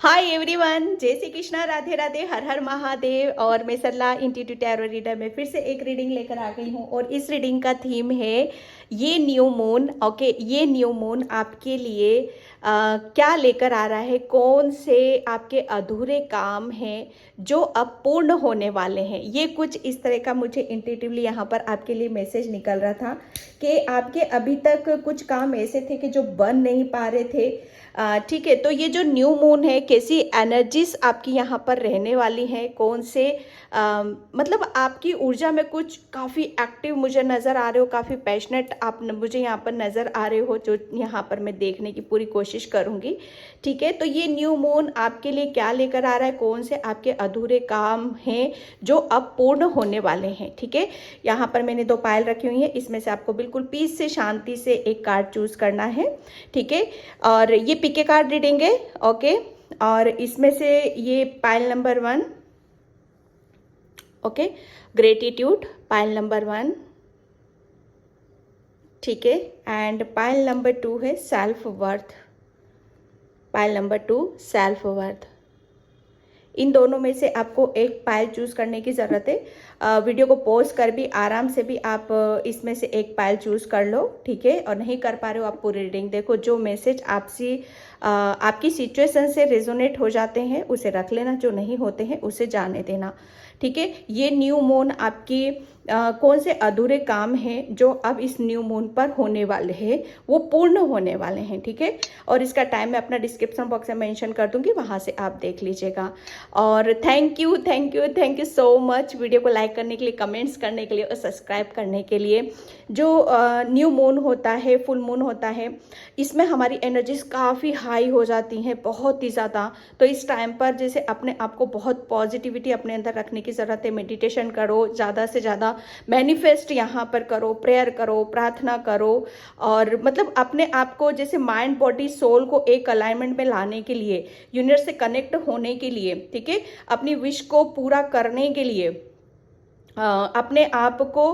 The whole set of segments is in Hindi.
हाय एवरीवन, जय श्री कृष्णा, राधे राधे, हर हर महादेव। और मैं सरला इंस्टीट्यूट टैरो रीडर में फिर से एक रीडिंग लेकर आ गई हूँ और इस रीडिंग का थीम है ये न्यू मून। ओके, ये न्यू मून आपके लिए क्या लेकर आ रहा है, कौन से आपके अधूरे काम हैं जो अब पूर्ण होने वाले हैं। ये कुछ इस तरह का मुझे इंट्यूटिवली यहाँ पर आपके लिए मैसेज निकल रहा था कि आपके अभी तक कुछ काम ऐसे थे कि जो बन नहीं पा रहे थे। ठीक है, तो ये जो न्यू मून है, कैसी एनर्जीज आपकी यहाँ पर रहने वाली हैं, कौन से मतलब आपकी ऊर्जा में कुछ काफ़ी एक्टिव मुझे नज़र आ रहे हो, काफ़ी पैशनेट आप मुझे यहाँ पर नज़र आ रहे हो, जो यहाँ पर मैं देखने की पूरी कोशिश करूँगी। ठीक है, तो ये न्यू मून आपके लिए क्या लेकर आ रहा है, कौन से आपके अधूरे काम हैं जो अब पूर्ण होने वाले हैं। ठीक है, यहाँ पर मैंने 2 पायल रखी हुई हैं, इसमें से आपको बिल्कुल पीस से, शांति से एक कार्ड चूज करना है। ठीक है, और ये पिके कार्ड रीडिंग है। ओके, और इसमें से ये पायल नंबर 1, ओके, ग्रेटिट्यूड पायल नंबर 1। ठीक है, एंड पायल नंबर 2 है सेल्फ वर्थ, पायल नंबर 2 सेल्फ वर्थ। इन दोनों में से आपको एक पायल चूज करने की ज़रूरत है। वीडियो को पॉज कर भी आराम से भी आप इसमें से एक पायल चूज कर लो। ठीक है, और नहीं कर पा रहे हो आप पूरी रीडिंग देखो, जो मैसेज आपकी सिचुएशन से रेजोनेट हो जाते हैं उसे रख लेना, जो नहीं होते हैं उसे जाने देना। ठीक है, ये न्यू मून आपकी कौन से अधूरे काम हैं जो अब इस न्यू मून पर होने वाले हैं, वो पूर्ण होने वाले हैं। ठीक है, और इसका टाइम मैं अपना डिस्क्रिप्शन बॉक्स में मेंशन कर दूंगी, वहां से आप देख लीजिएगा। और thank you thank you thank you so much video को लाइक करने के लिए, कमेंट्स करने के लिए और सब्सक्राइब करने के लिए। जो न्यू मून होता है, फुल मून होता है, इसमें हमारी एनर्जीज काफ़ी हाई हो जाती हैं, बहुत ही ज़्यादा। तो इस टाइम पर जैसे अपने आप को बहुत पॉजिटिविटी अपने अंदर रखने की ज़रूरत है। मेडिटेशन करो, ज़्यादा से ज़्यादा मैनिफेस्ट यहाँ पर करो, प्रेयर करो, प्रार्थना करो, और मतलब अपने आप को जैसे माइंड बॉडी सोल को एक अलाइनमेंट में लाने के लिए, यूनिवर्स से कनेक्ट होने के लिए, ठीक है, अपनी विश को पूरा करने के लिए अपने आप को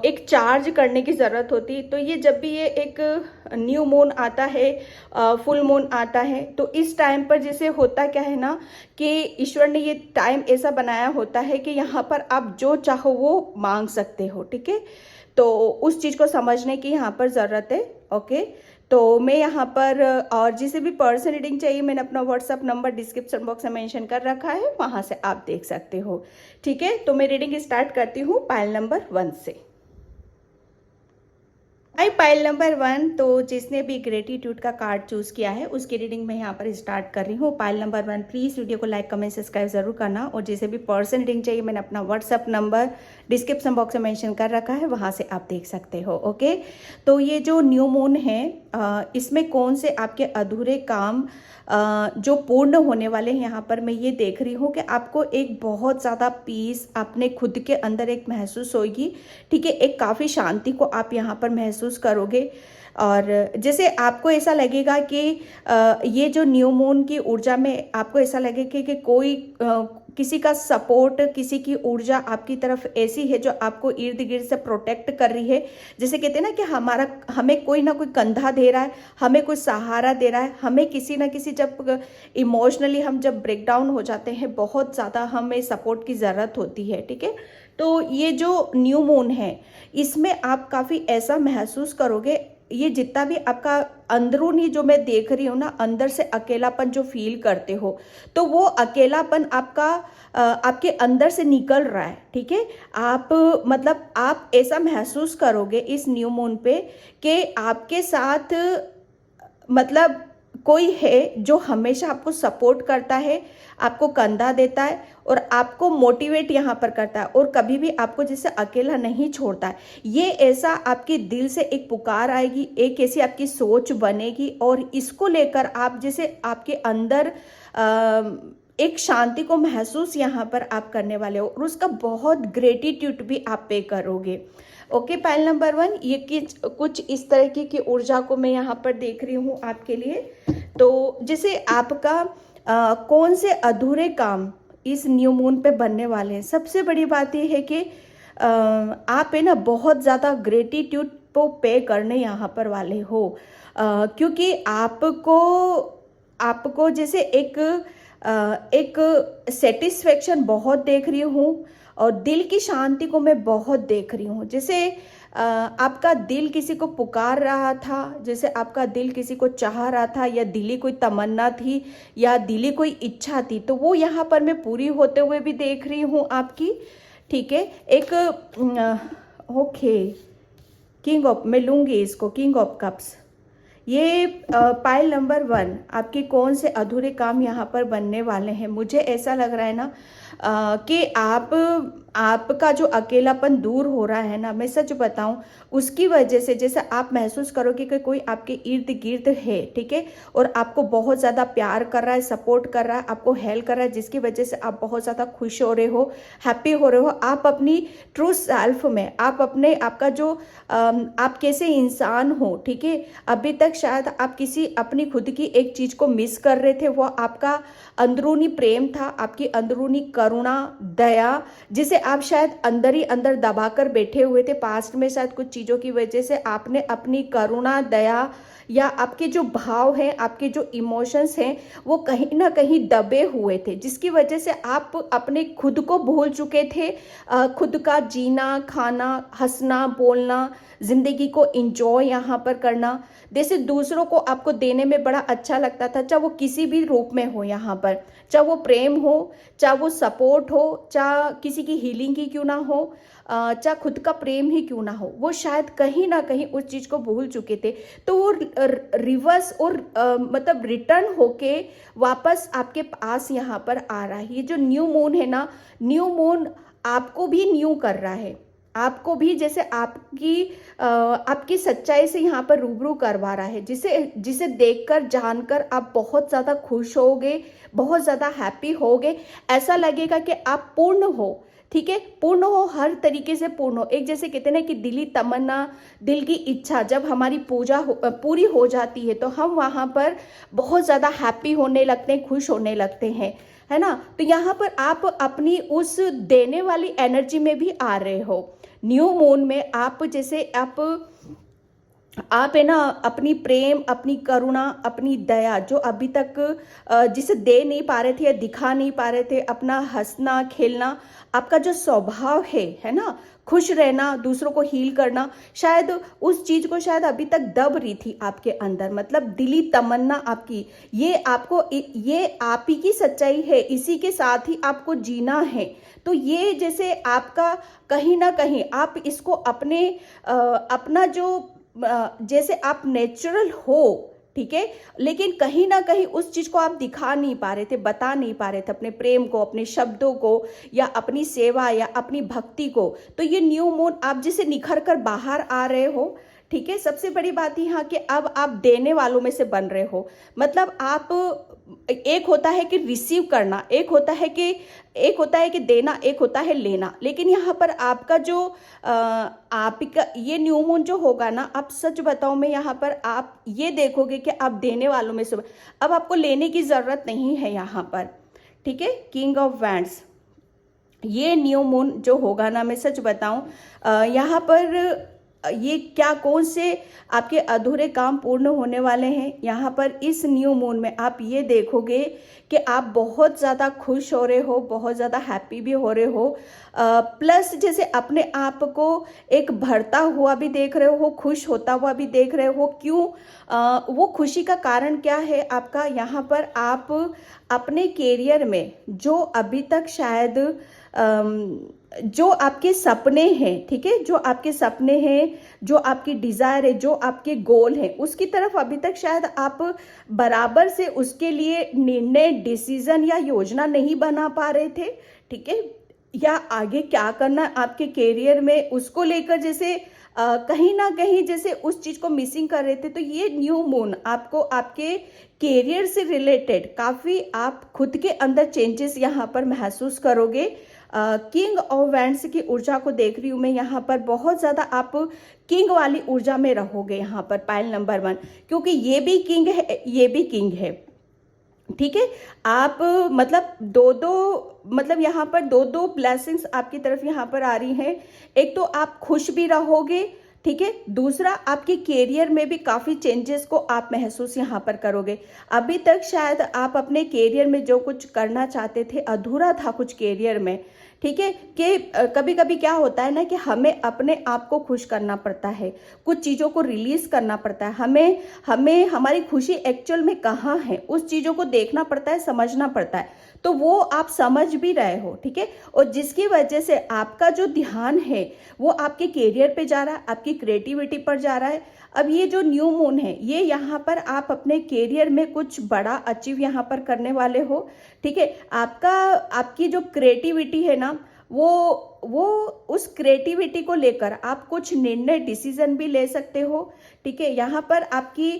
एक चार्ज करने की ज़रूरत होती है। तो ये जब भी ये एक न्यू मून आता है, फुल मून आता है, तो इस टाइम पर जैसे होता क्या है ना कि ईश्वर ने ये टाइम ऐसा बनाया होता है कि यहाँ पर आप जो चाहो वो मांग सकते हो। ठीक है, तो उस चीज़ को समझने की यहाँ पर ज़रूरत है। ओके, तो मैं यहाँ पर और जिसे भी पर्सन रीडिंग चाहिए, मैंने अपना व्हाट्सअप नंबर डिस्क्रिप्शन बॉक्स में मेंशन कर रखा है, वहाँ से आप देख सकते हो। ठीक है, तो मैं रीडिंग स्टार्ट करती हूँ पायल नंबर 1 से। आई पाइल नंबर 1, तो जिसने भी ग्रेटिट्यूड का कार्ड चूज किया है उसकी रीडिंग मैं यहाँ पर स्टार्ट कर रही हूँ। पाइल नंबर 1, प्लीज़ वीडियो को लाइक कमेंट सब्सक्राइब जरूर करना। और जिसे भी पर्सन रीडिंग चाहिए, मैंने अपना व्हाट्सअप नंबर डिस्क्रिप्शन बॉक्स में मेंशन कर रखा है, वहाँ से आप देख सकते हो। ओके, तो ये जो न्यू मून है, इसमें कौन से आपके अधूरे काम जो पूर्ण होने वाले हैं, यहाँ पर मैं ये देख रही हूँ कि आपको एक बहुत ज़्यादा पीस अपने खुद के अंदर एक महसूस होगी। ठीक है, एक काफ़ी शांति को आप यहाँ पर महसूस करोगे, और जैसे आपको ऐसा लगेगा कि ये जो न्यू मून की ऊर्जा में आपको ऐसा लगेगा कि कोई किसी का सपोर्ट, किसी की ऊर्जा आपकी तरफ ऐसी है जो आपको इर्द गिर्द से प्रोटेक्ट कर रही है। जैसे कहते हैं ना कि हमें कोई ना कोई कंधा दे रहा है, हमें कोई सहारा दे रहा है, हमें किसी ना किसी, जब इमोशनली हम जब ब्रेक डाउन हो जाते हैं, बहुत ज़्यादा हमें सपोर्ट की ज़रूरत होती है। ठीक है, तो ये जो न्यू मून है, इसमें आप काफ़ी ऐसा महसूस करोगे, ये जितना भी आपका अंदरूनी जो मैं देख रही हूँ ना, अंदर से अकेलापन जो फील करते हो, तो वो अकेलापन आपके अंदर से निकल रहा है। ठीक है, आप मतलब आप ऐसा महसूस करोगे इस न्यू मून पे कि आपके साथ मतलब कोई है जो हमेशा आपको सपोर्ट करता है, आपको कंधा देता है और आपको मोटिवेट यहाँ पर करता है, और कभी भी आपको जैसे अकेला नहीं छोड़ता है। ये ऐसा आपके दिल से एक पुकार आएगी, एक ऐसी आपकी सोच बनेगी, और इसको लेकर आप जैसे आपके अंदर एक शांति को महसूस यहाँ पर आप करने वाले हो, और उसका बहुत ग्रेटिट्यूड भी आप पे करोगे। ओके, पायल नंबर 1, ये कुछ इस तरह की ऊर्जा को मैं यहाँ पर देख रही हूँ आपके लिए। तो जैसे आपका कौन से अधूरे काम इस न्यू मून पे बनने वाले हैं। सबसे बड़ी बात ये है कि आप है ना बहुत ज़्यादा ग्रेटिट्यूड को पे करने यहाँ पर वाले हो, क्योंकि आपको जैसे एक सेटिस्फेक्शन बहुत देख रही हूँ, और दिल की शांति को मैं बहुत देख रही हूँ। जैसे आपका दिल किसी को पुकार रहा था, जैसे आपका दिल किसी को चाह रहा था, या दिली कोई तमन्ना थी, या दिली कोई इच्छा थी, तो वो यहाँ पर मैं पूरी होते हुए भी देख रही हूँ आपकी। ठीक है, एक ओके, किंग ऑफ, मैं लूँगी इसको, किंग ऑफ कप्स। ये पाइल नंबर 1, आपके कौन से अधूरे काम यहाँ पर बनने वाले हैं। मुझे ऐसा लग रहा है ना कि आपका जो अकेलापन दूर हो रहा है ना, मैं सच बताऊं, उसकी वजह से जैसे आप महसूस करोगे कि कोई आपके इर्द गिर्द है, ठीक है, और आपको बहुत ज़्यादा प्यार कर रहा है, सपोर्ट कर रहा है, आपको हेल्प कर रहा है, जिसकी वजह से आप बहुत ज़्यादा खुश हो रहे हो, हैप्पी हो रहे हो। आप अपनी ट्रू सेल्फ में, आपका जो आप कैसे इंसान हो, ठीक है, अभी तक शायद आप किसी अपनी खुद की एक चीज़ को मिस कर रहे थे, वो आपका अंदरूनी प्रेम था, आपकी अंदरूनी करुणा, दया, जिसे आप शायद अंदर ही अंदर दबा कर बैठे हुए थे। पास्ट में शायद कुछ चीज़ों की वजह से आपने अपनी करुणा, दया, या आपके जो भाव हैं, आपके जो इमोशंस हैं, वो कहीं ना कहीं दबे हुए थे, जिसकी वजह से आप अपने खुद को भूल चुके थे। खुद का जीना, खाना, हंसना, बोलना, जिंदगी को इंजॉय यहाँ पर करना, जैसे दूसरों को आपको देने में बड़ा अच्छा लगता था, चाहे वो किसी भी रूप में हो यहाँ पर, चाहे वो प्रेम हो, चाहे वो सपोर्ट हो, चाहे किसी की हीलिंग ही क्यों ना हो, चाहे खुद का प्रेम ही क्यों ना हो, वो शायद कहीं ना कहीं उस चीज़ को भूल चुके थे। तो वो रिवर्स और मतलब रिटर्न होके वापस आपके पास यहाँ पर आ रहा है। ये जो न्यू मून है ना, न्यू मून आपको भी न्यू कर रहा है, आपको भी जैसे आपकी सच्चाई से यहाँ पर रूबरू करवा रहा है, जिसे देखकर जानकर आप बहुत ज़्यादा खुश होगे, बहुत ज़्यादा हैप्पी होगे। ऐसा लगेगा कि आप पूर्ण हो, ठीक है, पूर्ण हो, हर तरीके से पूर्ण हो। एक जैसे कहते हैं ना कि दिली तमन्ना, दिल की इच्छा जब हमारी पूरी हो जाती है, तो हम वहाँ पर बहुत ज़्यादा हैप्पी होने लगते हैं, खुश होने लगते हैं, है ना। तो यहाँ पर आप अपनी उस देने वाली एनर्जी में भी आ रहे हो। न्यू मून में आप जैसे आप है ना, अपनी प्रेम, अपनी करुणा, अपनी दया, जो अभी तक जिसे दे नहीं पा रहे थे या दिखा नहीं पा रहे थे, अपना हंसना खेलना, आपका जो स्वभाव है ना, खुश रहना, दूसरों को हील करना, शायद उस चीज को शायद अभी तक दब रही थी आपके अंदर, मतलब दिली तमन्ना आपकी, ये आप ही की सच्चाई है, इसी के साथ ही आपको जीना है। तो ये जैसे आपका कहीं ना कहीं आप इसको अपना जो जैसे आप नेचुरल हो, ठीक है, लेकिन कहीं ना कहीं उस चीज को आप दिखा नहीं पा रहे थे, बता नहीं पा रहे थे, अपने प्रेम को, अपने शब्दों को, या अपनी सेवा, या अपनी भक्ति को। तो ये न्यू मून आप जिसे निखर कर बाहर आ रहे हो, ठीक है। सबसे बड़ी बात यहाँ कि अब आप देने वालों में से बन रहे हो, मतलब आप, एक होता है कि रिसीव करना, एक होता है कि देना, एक होता है लेना। लेकिन यहाँ पर आपका जो आपका ये न्यू मून जो होगा ना, आप सच बताओ, मैं यहाँ पर आप ये देखोगे कि आप देने वालों में से, अब आपको लेने की जरूरत नहीं है यहाँ पर, ठीक है। किंग ऑफ वैंड्स, ये न्यू मून जो होगा ना, मैं सच बताऊं, यहाँ पर ये कौन से आपके अधूरे काम पूर्ण होने वाले हैं। यहाँ पर इस न्यू मून में आप ये देखोगे कि आप बहुत ज़्यादा खुश हो रहे हो, बहुत ज़्यादा हैप्पी भी हो रहे हो, प्लस जैसे अपने आप को एक बढ़ता हुआ भी देख रहे हो, खुश होता हुआ भी देख रहे हो। क्यों? वो खुशी का कारण क्या है आपका? यहाँ पर आप अपने कैरियर में जो अभी तक शायद जो आपके सपने हैं, ठीक है, जो आपके सपने हैं, जो आपकी डिज़ायर है, जो आपके गोल हैं, उसकी तरफ अभी तक शायद आप बराबर से उसके लिए निर्णय, डिसीजन या योजना नहीं बना पा रहे थे, ठीक है, या आगे क्या करना आपके कैरियर में उसको लेकर जैसे कहीं ना कहीं जैसे उस चीज को मिसिंग कर रहे थे। तो ये न्यू मून आपको आपके कैरियर से रिलेटेड काफी आप खुद के अंदर चेंजेस यहाँ पर महसूस करोगे। किंग ऑफ वैंड्स की ऊर्जा को देख रही हूँ मैं यहाँ पर, बहुत ज़्यादा आप किंग वाली ऊर्जा में रहोगे यहाँ पर पाइल नंबर 1, क्योंकि ये भी किंग है, ये भी किंग है, ठीक है। आप मतलब यहाँ पर दो ब्लेसिंग्स आपकी तरफ यहाँ पर आ रही हैं। एक तो आप खुश भी रहोगे, ठीक है। दूसरा, आपके कैरियर में भी काफ़ी चेंजेस को आप महसूस यहाँ पर करोगे। अभी तक शायद आप अपने कैरियर में जो कुछ करना चाहते थे अधूरा था कुछ कैरियर में, ठीक है। कि कभी कभी क्या होता है ना कि हमें अपने आप को खुश करना पड़ता है, कुछ चीज़ों को रिलीज करना पड़ता है, हमें हमें हमारी खुशी एक्चुअल में कहाँ है उस चीज़ों को देखना पड़ता है, समझना पड़ता है। तो वो आप समझ भी रहे हो, ठीक है। और जिसकी वजह से आपका जो ध्यान है वो आपके कैरियर पे जा रहा है, आपकी क्रिएटिविटी पर जा रहा है। अब ये जो न्यू मून है ये यहाँ पर आप अपने कैरियर में कुछ बड़ा अचीव यहाँ पर करने वाले हो, ठीक है। आपकी जो क्रिएटिविटी है ना वो उस क्रिएटिविटी को लेकर आप कुछ निर्णय डिसीजन भी ले सकते हो, ठीक है। यहाँ पर आपकी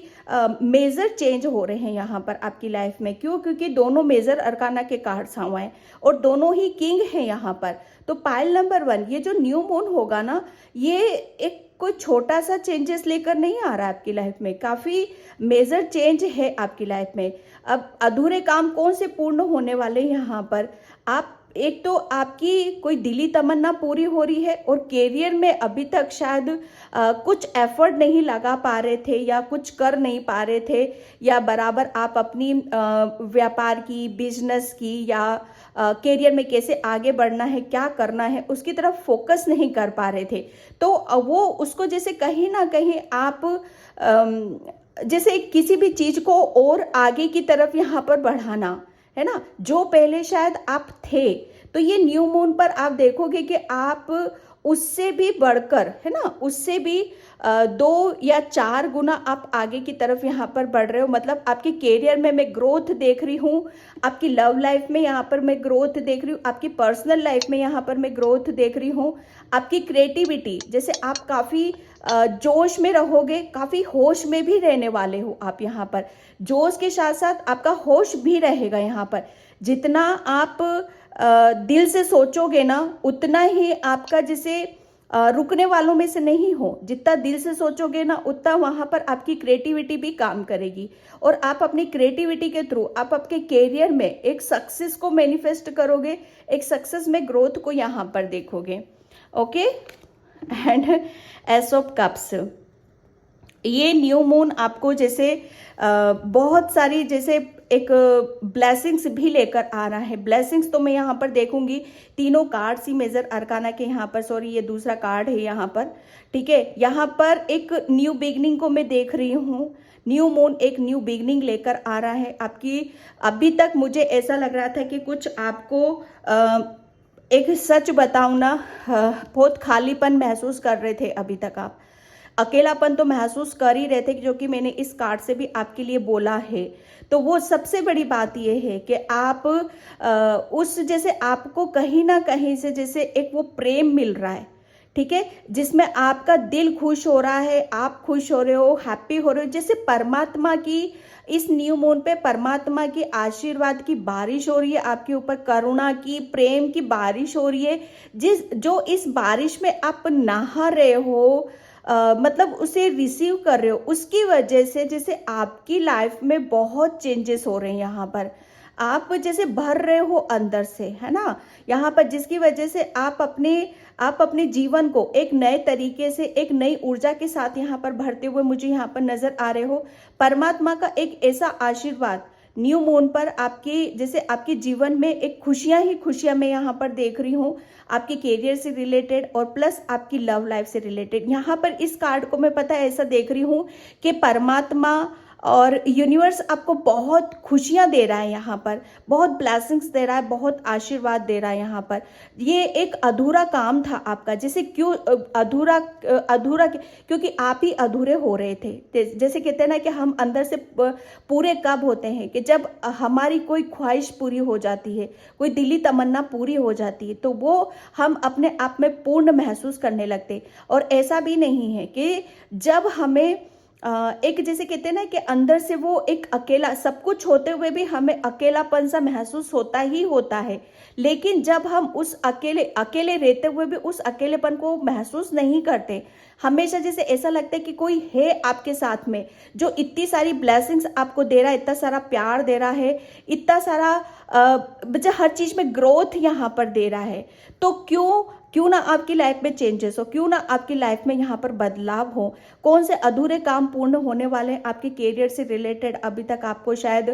मेजर चेंज हो रहे हैं यहाँ पर आपकी लाइफ में। क्यों? क्योंकि दोनों मेजर अरकाना के कार्ड्स हुए हैं और दोनों ही किंग हैं यहाँ पर। तो पाइल नंबर 1, ये जो न्यू मून होगा ना ये एक कोई छोटा सा चेंजेस लेकर नहीं आ रहा है आपकी लाइफ में, काफ़ी मेजर चेंज है आपकी लाइफ में। अब अधूरे काम कौन से पूर्ण होने वाले हैं यहाँ पर? आप एक तो आपकी कोई दिली तमन्ना पूरी हो रही है और कैरियर में अभी तक शायद कुछ एफर्ट नहीं लगा पा रहे थे या कुछ कर नहीं पा रहे थे, या बराबर आप अपनी व्यापार की, बिजनेस की या कैरियर में कैसे आगे बढ़ना है, क्या करना है उसकी तरफ फोकस नहीं कर पा रहे थे। तो वो उसको जैसे कहीं ना कहीं आप जैसे किसी भी चीज़ को और आगे की तरफ यहाँ पर बढ़ाना है ना, जो पहले शायद आप थे। तो ये न्यू मून पर आप देखोगे कि आप उससे भी बढ़कर, है ना, उससे भी 2 या 4 गुना आप आगे की तरफ यहाँ पर बढ़ रहे हो। मतलब आपके कैरियर में मैं ग्रोथ देख रही हूँ, आपकी लव लाइफ में यहाँ पर मैं ग्रोथ देख रही हूँ, आपकी पर्सनल लाइफ में यहाँ पर मैं ग्रोथ देख रही हूँ। आपकी क्रिएटिविटी, जैसे आप काफ़ी जोश में रहोगे, काफ़ी होश में भी रहने वाले हो आप यहाँ पर। जोश के साथ साथ आपका होश भी रहेगा यहाँ पर। जितना आप दिल से सोचोगे ना उतना ही आपका, जैसे रुकने वालों में से नहीं हो, जितना दिल से सोचोगे ना उतना वहाँ पर आपकी क्रिएटिविटी भी काम करेगी और आप अपनी क्रिएटिविटी के थ्रू आप अपने कैरियर में एक सक्सेस को मैनिफेस्ट करोगे, एक सक्सेस में ग्रोथ को यहाँ पर देखोगे। Okay. And S of cups, ये न्यू मून आपको जैसे बहुत सारी जैसे एक ब्लेसिंग्स भी लेकर आ रहा है। ब्लेसिंग्स तो मैं यहाँ पर देखूंगी, तीनों कार्ड्स ही मेजर अरकाना के यहाँ पर, सॉरी ये दूसरा कार्ड है यहाँ पर, ठीक है। यहाँ पर एक न्यू बिगनिंग को मैं देख रही हूँ। न्यू मून एक न्यू बिगनिंग लेकर आ रहा है आपकी। अभी तक मुझे ऐसा लग रहा था कि कुछ आपको एक सच बताऊँ ना, बहुत खालीपन महसूस कर रहे थे। अभी तक आप अकेलापन तो महसूस कर ही रहे थे, जो कि मैंने इस कार्ड से भी आपके लिए बोला है। तो वो सबसे बड़ी बात ये है कि आप उस जैसे आपको कहीं ना कहीं से जैसे एक वो प्रेम मिल रहा है, ठीक है, जिसमें आपका दिल खुश हो रहा है, आप खुश हो रहे हो, हैप्पी हो रहे हो। जैसे परमात्मा की इस न्यू मून पे परमात्मा की आशीर्वाद की बारिश हो रही है आपके ऊपर, करुणा की, प्रेम की बारिश हो रही है। जो इस बारिश में आप नहा रहे हो, मतलब उसे रिसीव कर रहे हो, उसकी वजह से जैसे आपकी लाइफ में बहुत चेंजेस हो रहे हैं। यहाँ पर आप जैसे भर रहे हो अंदर से, है ना, यहाँ पर, जिसकी वजह से आप अपने जीवन को एक नए तरीके से, एक नई ऊर्जा के साथ यहाँ पर भरते हुए मुझे यहाँ पर नजर आ रहे हो। परमात्मा का एक ऐसा आशीर्वाद न्यू मून पर आपकी, जैसे आपके जीवन में एक खुशियां ही खुशियां मैं यहाँ पर देख रही हूँ, आपके कैरियर से रिलेटेड और प्लस आपकी लव लाइफ से रिलेटेड। यहाँ पर इस कार्ड को मैं पता है ऐसा देख रही हूँ कि परमात्मा और यूनिवर्स आपको बहुत खुशियां दे रहा है यहाँ पर, बहुत ब्लेसिंग्स दे रहा है, बहुत आशीर्वाद दे रहा है यहाँ पर। ये एक अधूरा काम था आपका, जैसे क्यों अधूरा क्योंकि आप ही अधूरे हो रहे थे। जैसे कहते हैं ना कि हम अंदर से पूरे कब होते हैं, कि जब हमारी कोई ख्वाहिश पूरी हो जाती है, कोई दिली तमन्ना पूरी हो जाती है, तो वो हम अपने आप में पूर्ण महसूस करने लगते। और ऐसा भी नहीं है कि जब हमें एक जैसे कहते हैं ना कि अंदर से वो एक अकेला, सब कुछ होते हुए भी हमें अकेलापन सा महसूस होता ही होता है, लेकिन जब हम उस अकेले रहते हुए भी उस अकेलेपन को महसूस नहीं करते, हमेशा जैसे ऐसा लगता है कि कोई है आपके साथ में जो इतनी सारी ब्लेसिंग्स आपको दे रहा है, इतना सारा प्यार दे रहा है, इतना सारा हर चीज में ग्रोथ यहाँ पर दे रहा है। तो क्यों क्यों ना आपकी लाइफ में चेंजेस हो, क्यों ना आपकी लाइफ में यहाँ पर बदलाव हो, कौन से अधूरे काम पूर्ण होने वाले हैं आपके करियर से रिलेटेड। अभी तक आपको शायद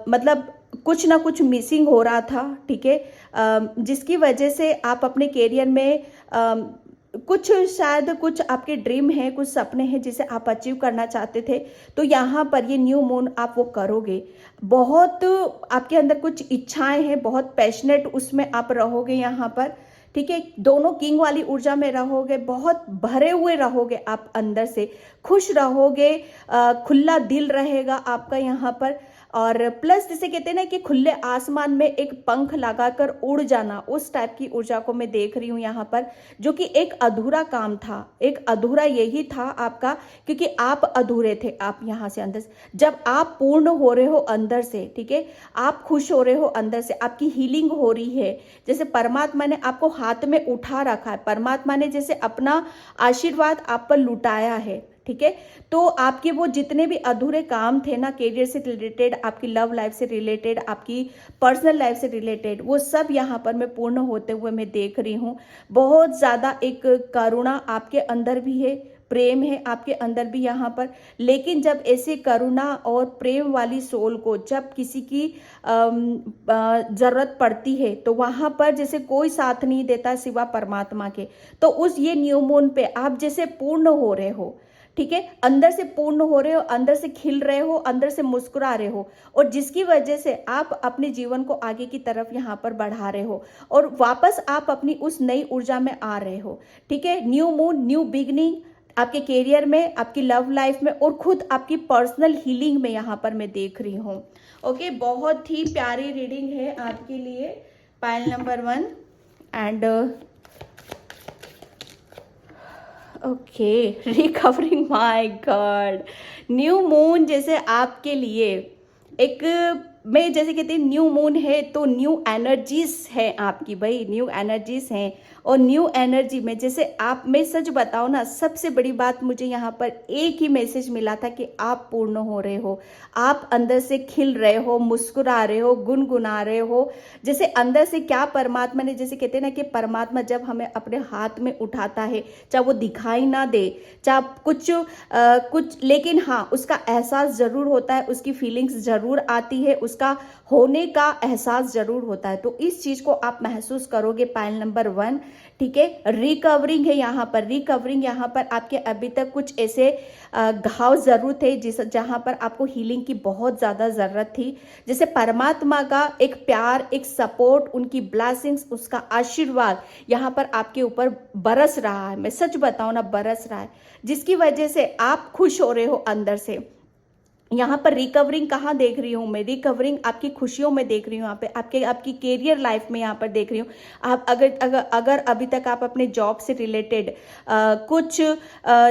मतलब कुछ ना कुछ मिसिंग हो रहा था, ठीक है, जिसकी वजह से आप अपने करियर में कुछ शायद कुछ आपके ड्रीम है, कुछ सपने हैं जिसे आप अचीव करना चाहते थे। तो यहाँ पर ये न्यू मून आप वो करोगे। बहुत आपके अंदर कुछ इच्छाएं हैं, बहुत पैशनेट उसमें आप रहोगे यहाँ पर, ठीक है। दोनों किंग वाली ऊर्जा में रहोगे, बहुत भरे हुए रहोगे, आप अंदर से खुश रहोगे, खुला दिल रहेगा आपका यहाँ पर। और प्लस जिसे कहते हैं ना कि खुले आसमान में एक पंख लगाकर उड़ जाना, उस टाइप की ऊर्जा को मैं देख रही हूँ यहाँ पर, जो कि एक अधूरा काम था, एक अधूरा यही था आपका, क्योंकि आप अधूरे थे। आप यहाँ से अंदर से जब आप पूर्ण हो रहे हो अंदर से, ठीक है, आप खुश हो रहे हो अंदर से, आपकी हीलिंग हो रही है, जैसे परमात्मा ने आपको हाथ में उठा रखा है, परमात्मा ने जैसे अपना आशीर्वाद आप पर लुटाया है, ठीक है। तो आपके वो जितने भी अधूरे काम थे ना, करियर से रिलेटेड, आपकी लव लाइफ से रिलेटेड, आपकी पर्सनल लाइफ से रिलेटेड, वो सब यहाँ पर मैं पूर्ण होते हुए मैं देख रही हूँ। बहुत ज़्यादा एक करुणा आपके अंदर भी है, प्रेम है आपके अंदर भी यहाँ पर। लेकिन जब ऐसे करुणा और प्रेम वाली सोल को जब किसी की ज़रूरत पड़ती है, तो वहाँ पर जैसे कोई साथ नहीं देता सिवा परमात्मा के। तो उस ये न्यू मून पे आप जैसे पूर्ण हो रहे हो, ठीक है, अंदर से पूर्ण हो रहे हो, अंदर से खिल रहे हो, अंदर से मुस्कुरा रहे हो, और जिसकी वजह से आप अपने जीवन को आगे की तरफ यहाँ पर बढ़ा रहे हो, और वापस आप अपनी उस नई ऊर्जा में आ रहे हो, ठीक है। न्यू मून, न्यू बिगनिंग आपके करियर में, आपकी लव लाइफ में, और खुद आपकी पर्सनल हीलिंग में यहाँ पर मैं देख रही हूँ। ओके, बहुत ही प्यारी रीडिंग है आपके लिए, पायल number 1। And okay, recovering, my God, new moon जैसे आपके लिए एक, मैं जैसे कहती हूँ न्यू मून है तो न्यू एनर्जीज है आपकी भाई, न्यू एनर्जीज हैं। और न्यू एनर्जी में जैसे आप, मैं सच बताऊँ ना, सबसे बड़ी बात मुझे यहाँ पर एक ही मैसेज मिला था कि आप पूर्ण हो रहे हो, आप अंदर से खिल रहे हो, मुस्कुरा रहे हो, गुनगुना रहे हो, जैसे अंदर से क्या परमात्मा ने, जैसे कहते हैं ना कि परमात्मा जब हमें अपने हाथ में उठाता है, चाहे वो दिखाई ना दे, चाहे कुछ, लेकिन हाँ उसका एहसास जरूर होता है, उसकी फीलिंग्स जरूर आती है, उसका होने का एहसास जरूर होता है। तो इस चीज को आप महसूस करोगे पायल नंबर 1, ठीक है। रिकवरिंग है यहाँ पर, रिकवरिंग यहाँ पर आपके अभी तक कुछ ऐसे घाव जरूर थे जहाँ पर आपको हीलिंग की बहुत ज़्यादा ज़रूरत थी। जैसे परमात्मा का एक प्यार, एक सपोर्ट, उनकी ब्लेसिंग्स, उसका आशीर्वाद यहाँ पर आपके ऊपर बरस रहा है, मैं सच बताऊँ ना, बरस रहा है, जिसकी वजह से आप खुश हो रहे हो अंदर से। यहाँ पर रिकवरिंग कहाँ देख रही हूँ मैं, रिकवरिंग आपकी खुशियों में देख रही हूँ, यहाँ पे आपकी कैरियर लाइफ में यहाँ पर देख रही हूँ। आप अगर अभी तक आप अपने जॉब से रिलेटेड कुछ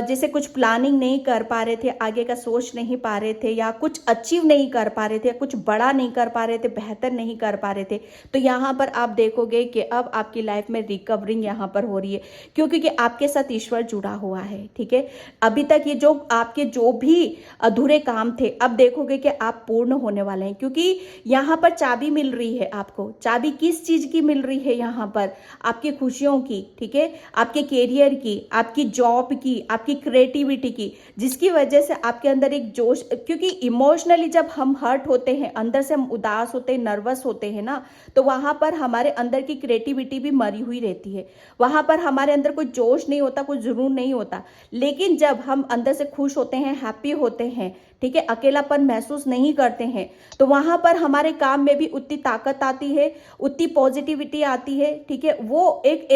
जैसे कुछ प्लानिंग नहीं कर पा रहे थे, आगे का सोच नहीं पा रहे थे, या कुछ अचीव नहीं कर पा रहे थे, कुछ बड़ा नहीं कर पा रहे थे, बेहतर नहीं कर पा रहे थे, तो यहाँ पर आप देखोगे कि अब आपकी लाइफ में रिकवरिंग यहाँ पर हो रही है, क्योंकि आपके साथ ईश्वर जुड़ा हुआ है, ठीक है। अभी तक ये जो आपके जो भी अधूरे काम थे, अब देखोगे कि आप पूर्ण होने वाले हैं, क्योंकि यहाँ पर चाबी मिल रही है आपको। चाबी किस चीज की मिल रही है यहाँ पर? आपकी खुशियों की, ठीक है, आपके कैरियर की, आपकी जॉब की, आपकी क्रिएटिविटी की, जिसकी वजह से आपके अंदर एक जोश, क्योंकि इमोशनली जब हम हर्ट होते हैं, अंदर से हम उदास होते हैं, नर्वस होते हैं ना, तो वहां पर हमारे अंदर की क्रिएटिविटी भी मरी हुई रहती है, वहां पर हमारे अंदर कोई जोश नहीं होता, कोई जुनून नहीं होता। लेकिन जब हम अंदर से खुश होते हैं, हैप्पी होते हैं, ठीक है, अकेलापन महसूस नहीं करते हैं, तो वहां पर हमारे काम में भी उतनी ताकत आती है, उतनी पॉजिटिविटी आती है, ठीक है। वो एक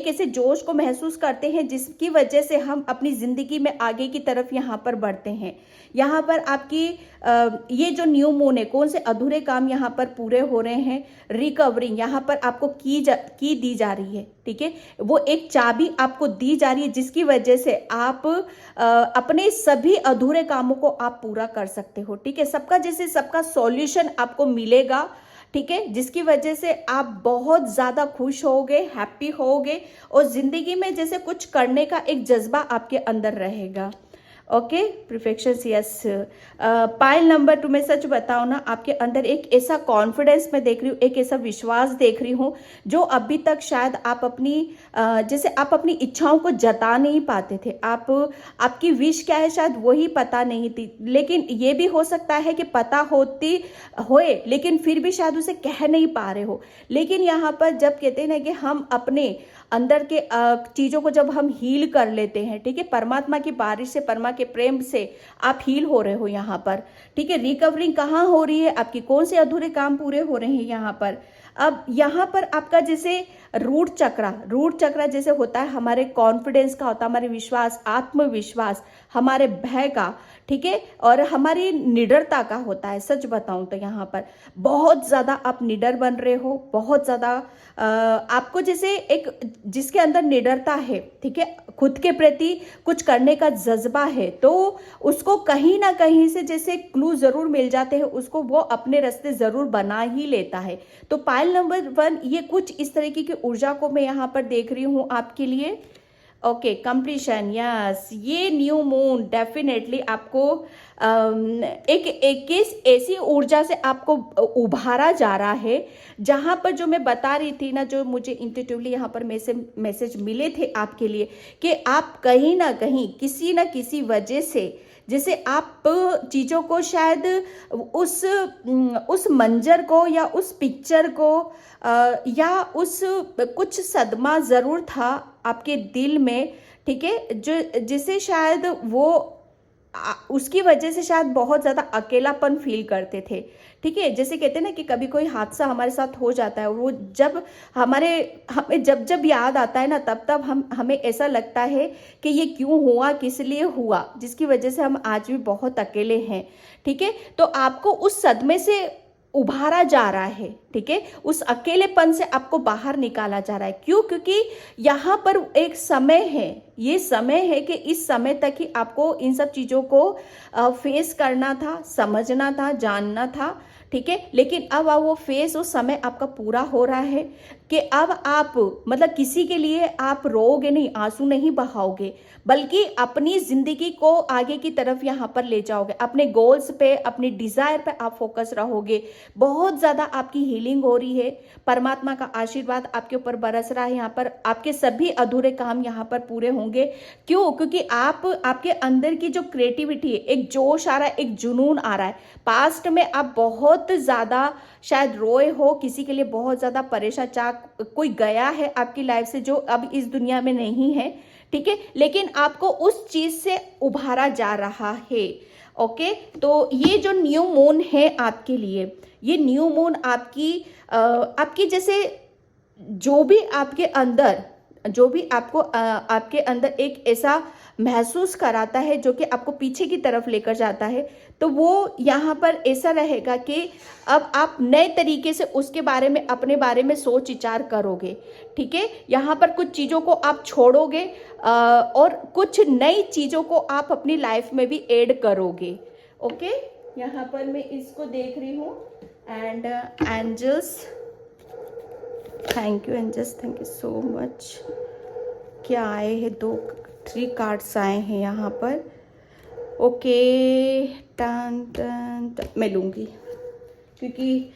ऐसे जोश को महसूस करते हैं जिसकी वजह से हम अपनी जिंदगी में आगे की तरफ यहाँ पर बढ़ते हैं। यहाँ पर आपकी ये जो न्यू मून है, कौन से अधूरे काम यहाँ पर पूरे हो रहे हैं, रिकवरिंग यहाँ पर आपको की दी जा रही है, ठीक है। वो एक चाबी आपको दी जा रही है, जिसकी वजह से आप अपने सभी अधूरे कामों को आप पूरा कर सकते हो, ठीक है। सबका सॉल्यूशन आपको मिलेगा, ठीक है, जिसकी वजह से आप बहुत ज़्यादा खुश होगे, हैप्पी होगे, और ज़िंदगी में जैसे कुछ करने का एक जज्बा आपके अंदर रहेगा। Okay, perfection, yes. Pile number 2 में सच बताओ ना, आपके अंदर एक ऐसा कॉन्फिडेंस मैं देख रही हूँ, एक ऐसा विश्वास देख रही हूँ जो अभी तक शायद आप अपनी जैसे आप अपनी इच्छाओं को जता नहीं पाते थे। आपकी विश क्या है शायद वही पता नहीं थी, लेकिन ये भी हो सकता है कि पता होती होए लेकिन फिर भी शायद उसे कह नहीं पा रहे हो। लेकिन यहाँ पर जब कहते हैं ना कि हम अपने अंदर के चीजों को जब हम हील कर लेते हैं, ठीक है, परमात्मा की बारिश से, परमा के प्रेम से आप हील हो रहे हो यहाँ पर, ठीक है। रिकवरिंग कहाँ हो रही है, आपकी कौन से अधूरे काम पूरे हो रहे हैं यहाँ पर। अब यहाँ पर आपका जैसे रूट चक्रा जैसे होता है हमारे कॉन्फिडेंस का, होता है हमारे विश्वास, आत्मविश्वास, हमारे भय का, ठीक है, और हमारी निडरता का होता है। सच बताऊं तो यहाँ पर बहुत ज्यादा आप निडर बन रहे हो, बहुत ज्यादा आपको जैसे एक जिसके अंदर निडरता है, ठीक है, खुद के प्रति कुछ करने का जज्बा है, तो उसको कहीं ना कहीं से जैसे क्लू जरूर मिल जाते हैं, उसको वो अपने रास्ते जरूर बना ही लेता है। तो पाइल नंबर 1 ये कुछ इस तरीके की ऊर्जा को मैं यहाँ पर देख रही हूँ आपके लिए। Okay, completion, yes. ये न्यू मून डेफिनेटली आपको एक ऐसी ऊर्जा से आपको उभारा जा रहा है, जहां पर जो मैं बता रही थी ना, जो मुझे इंट्यूटिवली यहाँ पर मैसेज मिले थे आपके लिए, कि आप कहीं ना कहीं किसी ना किसी वजह से जैसे आप चीज़ों को शायद उस मंजर को या उस पिक्चर को या उस कुछ सदमा ज़रूर था आपके दिल में, ठीक है, जो जिसे शायद वो उसकी वजह से शायद बहुत ज़्यादा अकेलापन फील करते थे, ठीक है। जैसे कहते हैं ना कि कभी कोई हादसा हमारे साथ हो जाता है, वो जब हमें जब याद आता है ना, तब हमें ऐसा लगता है कि ये क्यों हुआ, किस लिए हुआ, जिसकी वजह से हम आज भी बहुत अकेले हैं, ठीक है। तो आपको उस सदमे से उभारा जा रहा है, ठीक है, उस अकेलेपन से आपको बाहर निकाला जा रहा है। क्यों? क्योंकि यहाँ पर एक समय है, ये समय है कि इस समय तक ही आपको इन सब चीज़ों को फेस करना था, समझना था, जानना था, ठीक है। लेकिन अब वो फेस, वो समय आपका पूरा हो रहा है कि अब आप मतलब किसी के लिए आप रोओगे नहीं, आंसू नहीं बहाओगे, बल्कि अपनी जिंदगी को आगे की तरफ यहाँ पर ले जाओगे, अपने गोल्स पे, अपने डिजायर पे आप फोकस रहोगे। बहुत ज्यादा आपकी हीलिंग हो रही है, परमात्मा का आशीर्वाद आपके ऊपर बरस रहा है। यहाँ पर आपके सभी अधूरे काम यहाँ पर पूरे होंगे। क्यों? क्योंकि आपके अंदर की जो क्रिएटिविटी है, एक जोश आ रहा है, एक जुनून आ रहा है। पास्ट में आप बहुत ज्यादा शायद रोए हो, किसी के लिए बहुत ज्यादा परेशान, कोई गया है आपकी लाइफ से जो अब इस दुनिया में नहीं है, ठीक है, लेकिन आपको उस चीज से उभारा जा रहा है। ओके, तो ये जो न्यू मून है आपके लिए, ये न्यू मून आपकी जैसे जो भी आपको आपके अंदर एक ऐसा महसूस कराता है जो कि आपको पीछे की तरफ लेकर जाता है, तो वो यहाँ पर ऐसा रहेगा कि अब आप नए तरीके से उसके बारे में, अपने बारे में सोच विचार करोगे, ठीक है। यहाँ पर कुछ चीज़ों को आप छोड़ोगे और कुछ नई चीज़ों को आप अपनी लाइफ में भी ऐड करोगे। ओके, यहाँ पर मैं इसको देख रही हूँ। And angels, thank you angels, thank you so much. क्या आए हैं? 3 कार्ड्स आए हैं यहाँ पर। ओके, टन टन टन मैं लूँगी क्योंकि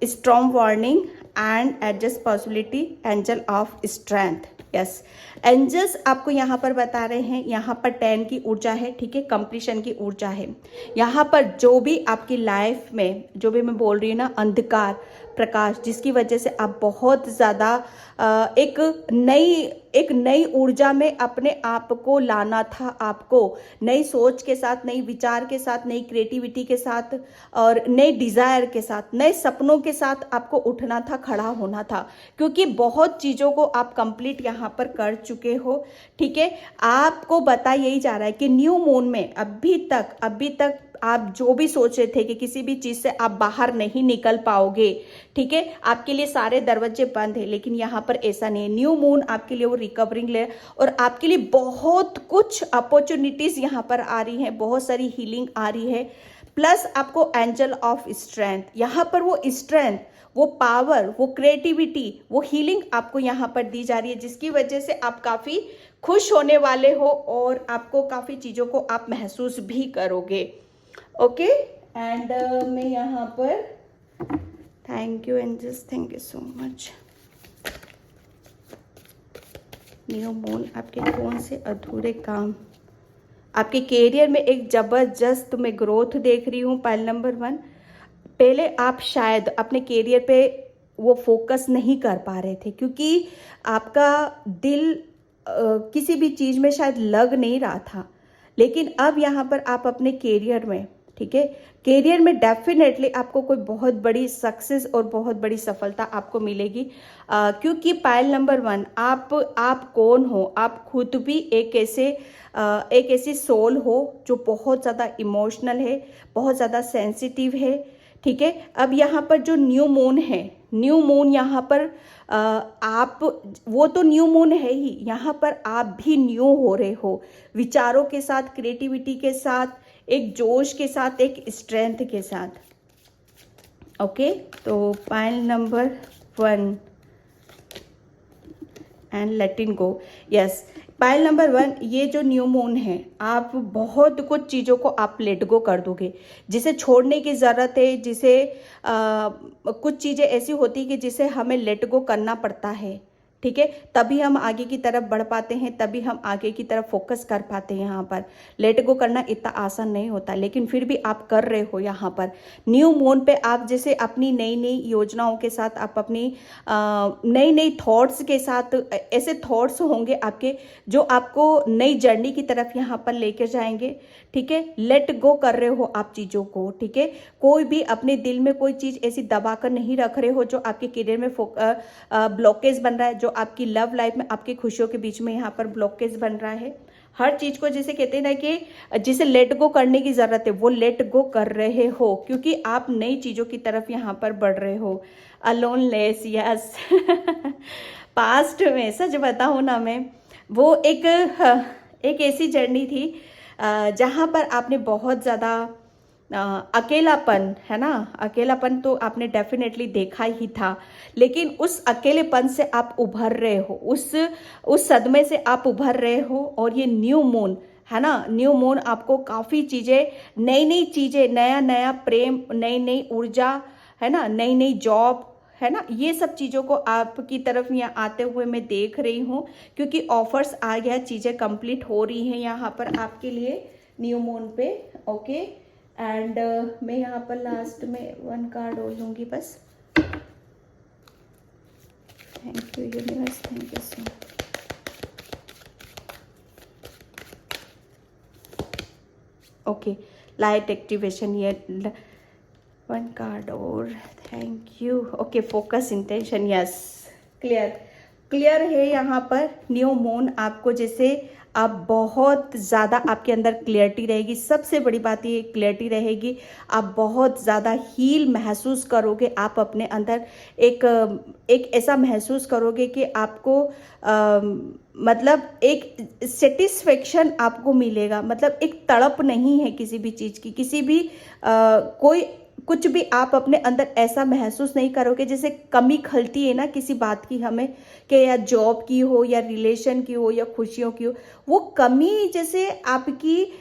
strong warning and adjust possibility, angel of strength, yes. Angels आपको यहाँ पर बता रहे हैं, यहाँ पर 10 की ऊर्जा है, ठीक है, कंप्लीशन की ऊर्जा है। यहाँ पर जो भी आपकी लाइफ में, जो भी मैं बोल रही हूँ ना, अंधकार प्रकाश, जिसकी वजह से आप बहुत ज़्यादा एक नई ऊर्जा में अपने आप को लाना था, आपको नई सोच के साथ, नई विचार के साथ, नई क्रिएटिविटी के साथ और नए डिज़ायर के साथ, नए सपनों के साथ आपको उठना था, खड़ा होना था, क्योंकि बहुत चीज़ों को आप कंप्लीट यहाँ पर कर चुके हो, ठीक है। आपको बता यही जा रहा है कि न्यू मून में अभी तक आप जो भी सोच रहे थे कि किसी भी चीज से आप बाहर नहीं निकल पाओगे, ठीक है, आपके लिए सारे दरवाजे बंद है, लेकिन यहाँ पर ऐसा नहीं है। न्यू मून आपके लिए वो रिकवरिंग ले, और आपके लिए बहुत कुछ अपॉर्चुनिटीज यहाँ पर आ रही हैं, बहुत सारी हीलिंग आ रही है, प्लस आपको एंजल ऑफ स्ट्रेंथ, यहाँ पर वो स्ट्रेंथ, वो पावर, वो क्रिएटिविटी, वो हीलिंग आपको यहाँ पर दी जा रही है, जिसकी वजह से आप काफ़ी खुश होने वाले हो और आपको काफ़ी चीज़ों को आप महसूस भी करोगे। ओके, एंड मैं यहाँ पर thank you angels, thank you so much. New moon, आपके कौन से अधूरे काम, आपके करियर में एक ज़बरदस्त मैं ग्रोथ देख रही हूँ। पाइल नंबर 1, पहले आप शायद अपने करियर पे वो फोकस नहीं कर पा रहे थे क्योंकि आपका दिल किसी भी चीज़ में शायद लग नहीं रहा था, लेकिन अब यहाँ पर आप अपने करियर में, ठीक है, करियर में डेफिनेटली आपको कोई बहुत बड़ी सक्सेस और बहुत बड़ी सफलता आपको मिलेगी, क्योंकि पाइल नंबर 1, आप कौन हो, आप खुद भी एक ऐसी सोल हो जो बहुत ज़्यादा इमोशनल है, बहुत ज़्यादा सेंसिटिव है, ठीक है। अब यहाँ पर जो न्यू मून है, न्यू मून यहाँ पर आप, वो तो न्यू मून है ही, यहाँ पर आप भी न्यू हो रहे हो, विचारों के साथ, क्रिएटिविटी के साथ, एक जोश के साथ, एक स्ट्रेंथ के साथ। ओके, तो pile number 1 and let it go. Yes, pile number 1, ये जो न्यू मून है, आप बहुत कुछ चीज़ों को आप लेट गो कर दोगे, जिसे छोड़ने की ज़रूरत है, जिसे कुछ चीज़ें ऐसी होती है कि जिसे हमें लेट गो करना पड़ता है, ठीक है, तभी हम आगे की तरफ बढ़ पाते हैं, तभी हम आगे की तरफ फोकस कर पाते हैं। यहाँ पर लेट गो करना इतना आसान नहीं होता, लेकिन फिर भी आप कर रहे हो। यहाँ पर न्यू मून पे आप जैसे अपनी नई नई योजनाओं के साथ, आप अपनी नई नई थॉट्स के साथ, ऐसे थॉट्स होंगे आपके जो आपको नई जर्नी की तरफ यहाँ पर लेकर जाएंगे, ठीक है। लेट गो कर रहे हो आप चीज़ों को, ठीक है, कोई भी अपने दिल में कोई चीज़ ऐसी दबा कर नहीं रख रहे हो जो आपके करियर में ब्लॉकेज बन रहा है, जो आपकी लव लाइफ में, आपकी खुशियों के बीच में यहाँ पर ब्लॉकेज बन रहा है। हर चीज को जैसे कहते हैं ना कि जिसे लेट गो करने की जरूरत है, वो लेट गो कर रहे हो, क्योंकि आप नई चीजों की तरफ यहाँ पर बढ़ रहे हो। अलोनलेस, यस। पास्ट में सच बताऊँ ना मैं, वो एक ऐसी जर्नी थी जहाँ पर आपने बहुत ज़्यादा अकेलापन, है ना, अकेलापन तो आपने डेफिनेटली देखा ही था, लेकिन उस अकेलेपन से आप उभर रहे हो, उस सदमे से आप उभर रहे हो। और ये न्यू मून है ना, न्यू मून आपको काफ़ी चीज़ें, नई नई चीज़ें, नया नया प्रेम, नई नई ऊर्जा, है ना, नई नई जॉब, है ना, ये सब चीज़ों को आपकी तरफ यहाँ आते हुए मैं देख रही हूँ, क्योंकि ऑफर्स आ गया, चीज़ें कंप्लीट हो रही हैं यहाँ पर आपके लिए न्यू मून पे। ओके, एंड मैं यहाँ पर लास्ट में 1 कार्ड और लूँगी बस। Thank you universe, thank you so much. Okay, light activation, ये 1 कार्ड और, thank you. Okay, focus, intention, yes, clear है यहाँ पर। न्यू मून आपको जैसे आप बहुत ज़्यादा, आपके अंदर क्लियरिटी रहेगी, सबसे बड़ी बात ये क्लियरिटी रहेगी, आप बहुत ज़्यादा हील महसूस करोगे, आप अपने अंदर एक ऐसा महसूस करोगे कि आपको मतलब एक सेटिस्फेक्शन आपको मिलेगा, मतलब एक तड़प नहीं है किसी भी चीज़ की, किसी भी कोई कुछ भी आप अपने अंदर ऐसा महसूस नहीं करोगे जैसे कमी खलती है ना किसी बात की हमें, कि या जॉब की हो, या रिलेशन की हो, या खुशियों की हो, वो कमी जैसे आपकी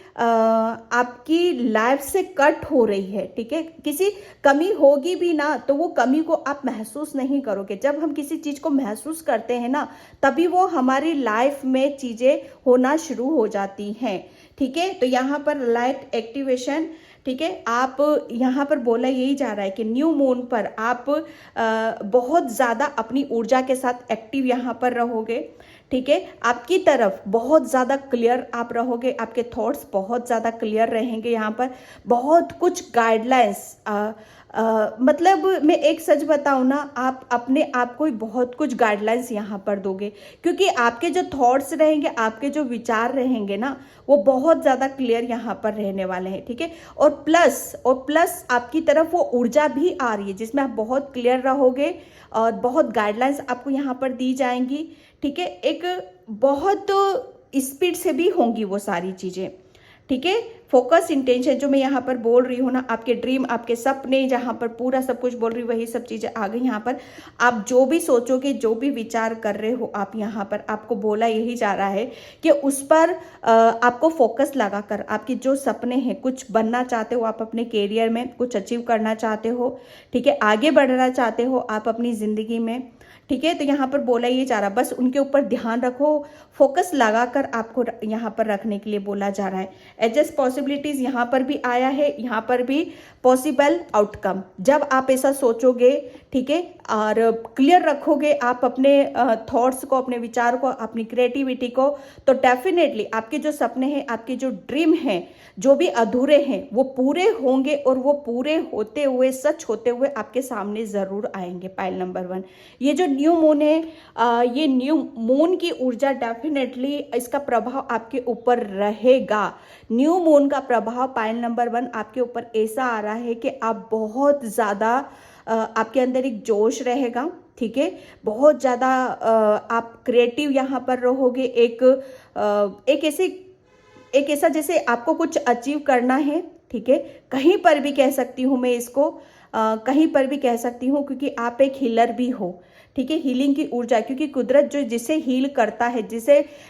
लाइफ से कट हो रही है, ठीक है। किसी कमी होगी भी ना तो वो कमी को आप महसूस नहीं करोगे। जब हम किसी चीज़ को महसूस करते हैं ना, तभी वो हमारी लाइफ में चीज़ें होना शुरू हो जाती हैं, ठीक है। तो यहाँ पर लाइट एक्टिवेशन, ठीक है, आप यहाँ पर बोला यही जा रहा है कि न्यू मून पर आप बहुत ज़्यादा अपनी ऊर्जा के साथ एक्टिव यहाँ पर रहोगे, ठीक है। आपकी तरफ बहुत ज़्यादा क्लियर आप रहोगे, आपके थॉट्स बहुत ज़्यादा क्लियर रहेंगे। यहाँ पर बहुत कुछ गाइडलाइंस, मतलब मैं एक सच बताऊँ ना, आप अपने आप को ही बहुत कुछ गाइडलाइंस यहाँ पर दोगे, क्योंकि आपके जो थॉट्स रहेंगे, आपके जो विचार रहेंगे ना, वो बहुत ज़्यादा क्लियर यहाँ पर रहने वाले हैं, ठीक है। और प्लस आपकी तरफ वो ऊर्जा भी आ रही है जिसमें आप बहुत क्लियर रहोगे और बहुत गाइडलाइंस आपको यहाँ पर दी जाएंगी, ठीक है। एक बहुत स्पीड से भी होंगी वो सारी चीज़ें, ठीक है। फोकस इंटेंशन जो मैं यहाँ पर बोल रही हूँ ना, आपके ड्रीम, आपके सपने, जहाँ पर पूरा सब कुछ बोल रही हूँ वही सब चीज़ें आ गई यहाँ पर। आप जो भी सोचोगे, जो भी विचार कर रहे हो आप यहाँ पर, आपको बोला यही जा रहा है कि उस पर आपको फोकस लगाकर आपके जो सपने हैं, कुछ बनना चाहते हो आप अपने कैरियर में, कुछ अचीव करना चाहते हो, ठीक है, आगे बढ़ना चाहते हो आप अपनी ज़िंदगी में, ठीक है, तो यहाँ पर बोला ये जा रहा, बस उनके ऊपर ध्यान रखो, फोकस लगाकर आपको यहाँ पर रखने के लिए बोला जा रहा है। एडजस्ट पॉसिबिलिटीज यहाँ पर भी आया है, यहाँ पर भी पॉसिबल आउटकम। जब आप ऐसा सोचोगे, ठीक है, और क्लियर रखोगे आप अपने थॉट्स को, अपने विचार को, अपनी क्रिएटिविटी को, तो डेफिनेटली आपके जो सपने हैं, आपके जो ड्रीम हैं, जो भी अधूरे हैं वो पूरे होंगे, और वो पूरे होते हुए, सच होते हुए आपके सामने ज़रूर आएंगे। पाइल नंबर 1, ये जो न्यू मून है, ये न्यू मून की ऊर्जा डेफिनेटली इसका प्रभाव आपके ऊपर रहेगा। न्यू मून का प्रभाव पाइल नंबर 1 आपके ऊपर ऐसा आ रहा है कि आप बहुत ज़्यादा, आपके अंदर एक जोश रहेगा, ठीक है, बहुत ज़्यादा आप क्रिएटिव यहाँ पर रहोगे। एक ऐसा जैसे आपको कुछ अचीव करना है, ठीक है, कहीं पर भी कह सकती हूँ मैं इसको, कहीं पर भी कह सकती हूँ, क्योंकि आप एक हीलर भी हो, ठीक है, हीलिंग की ऊर्जा, क्योंकि कुदरत जो जिसे हील करता है,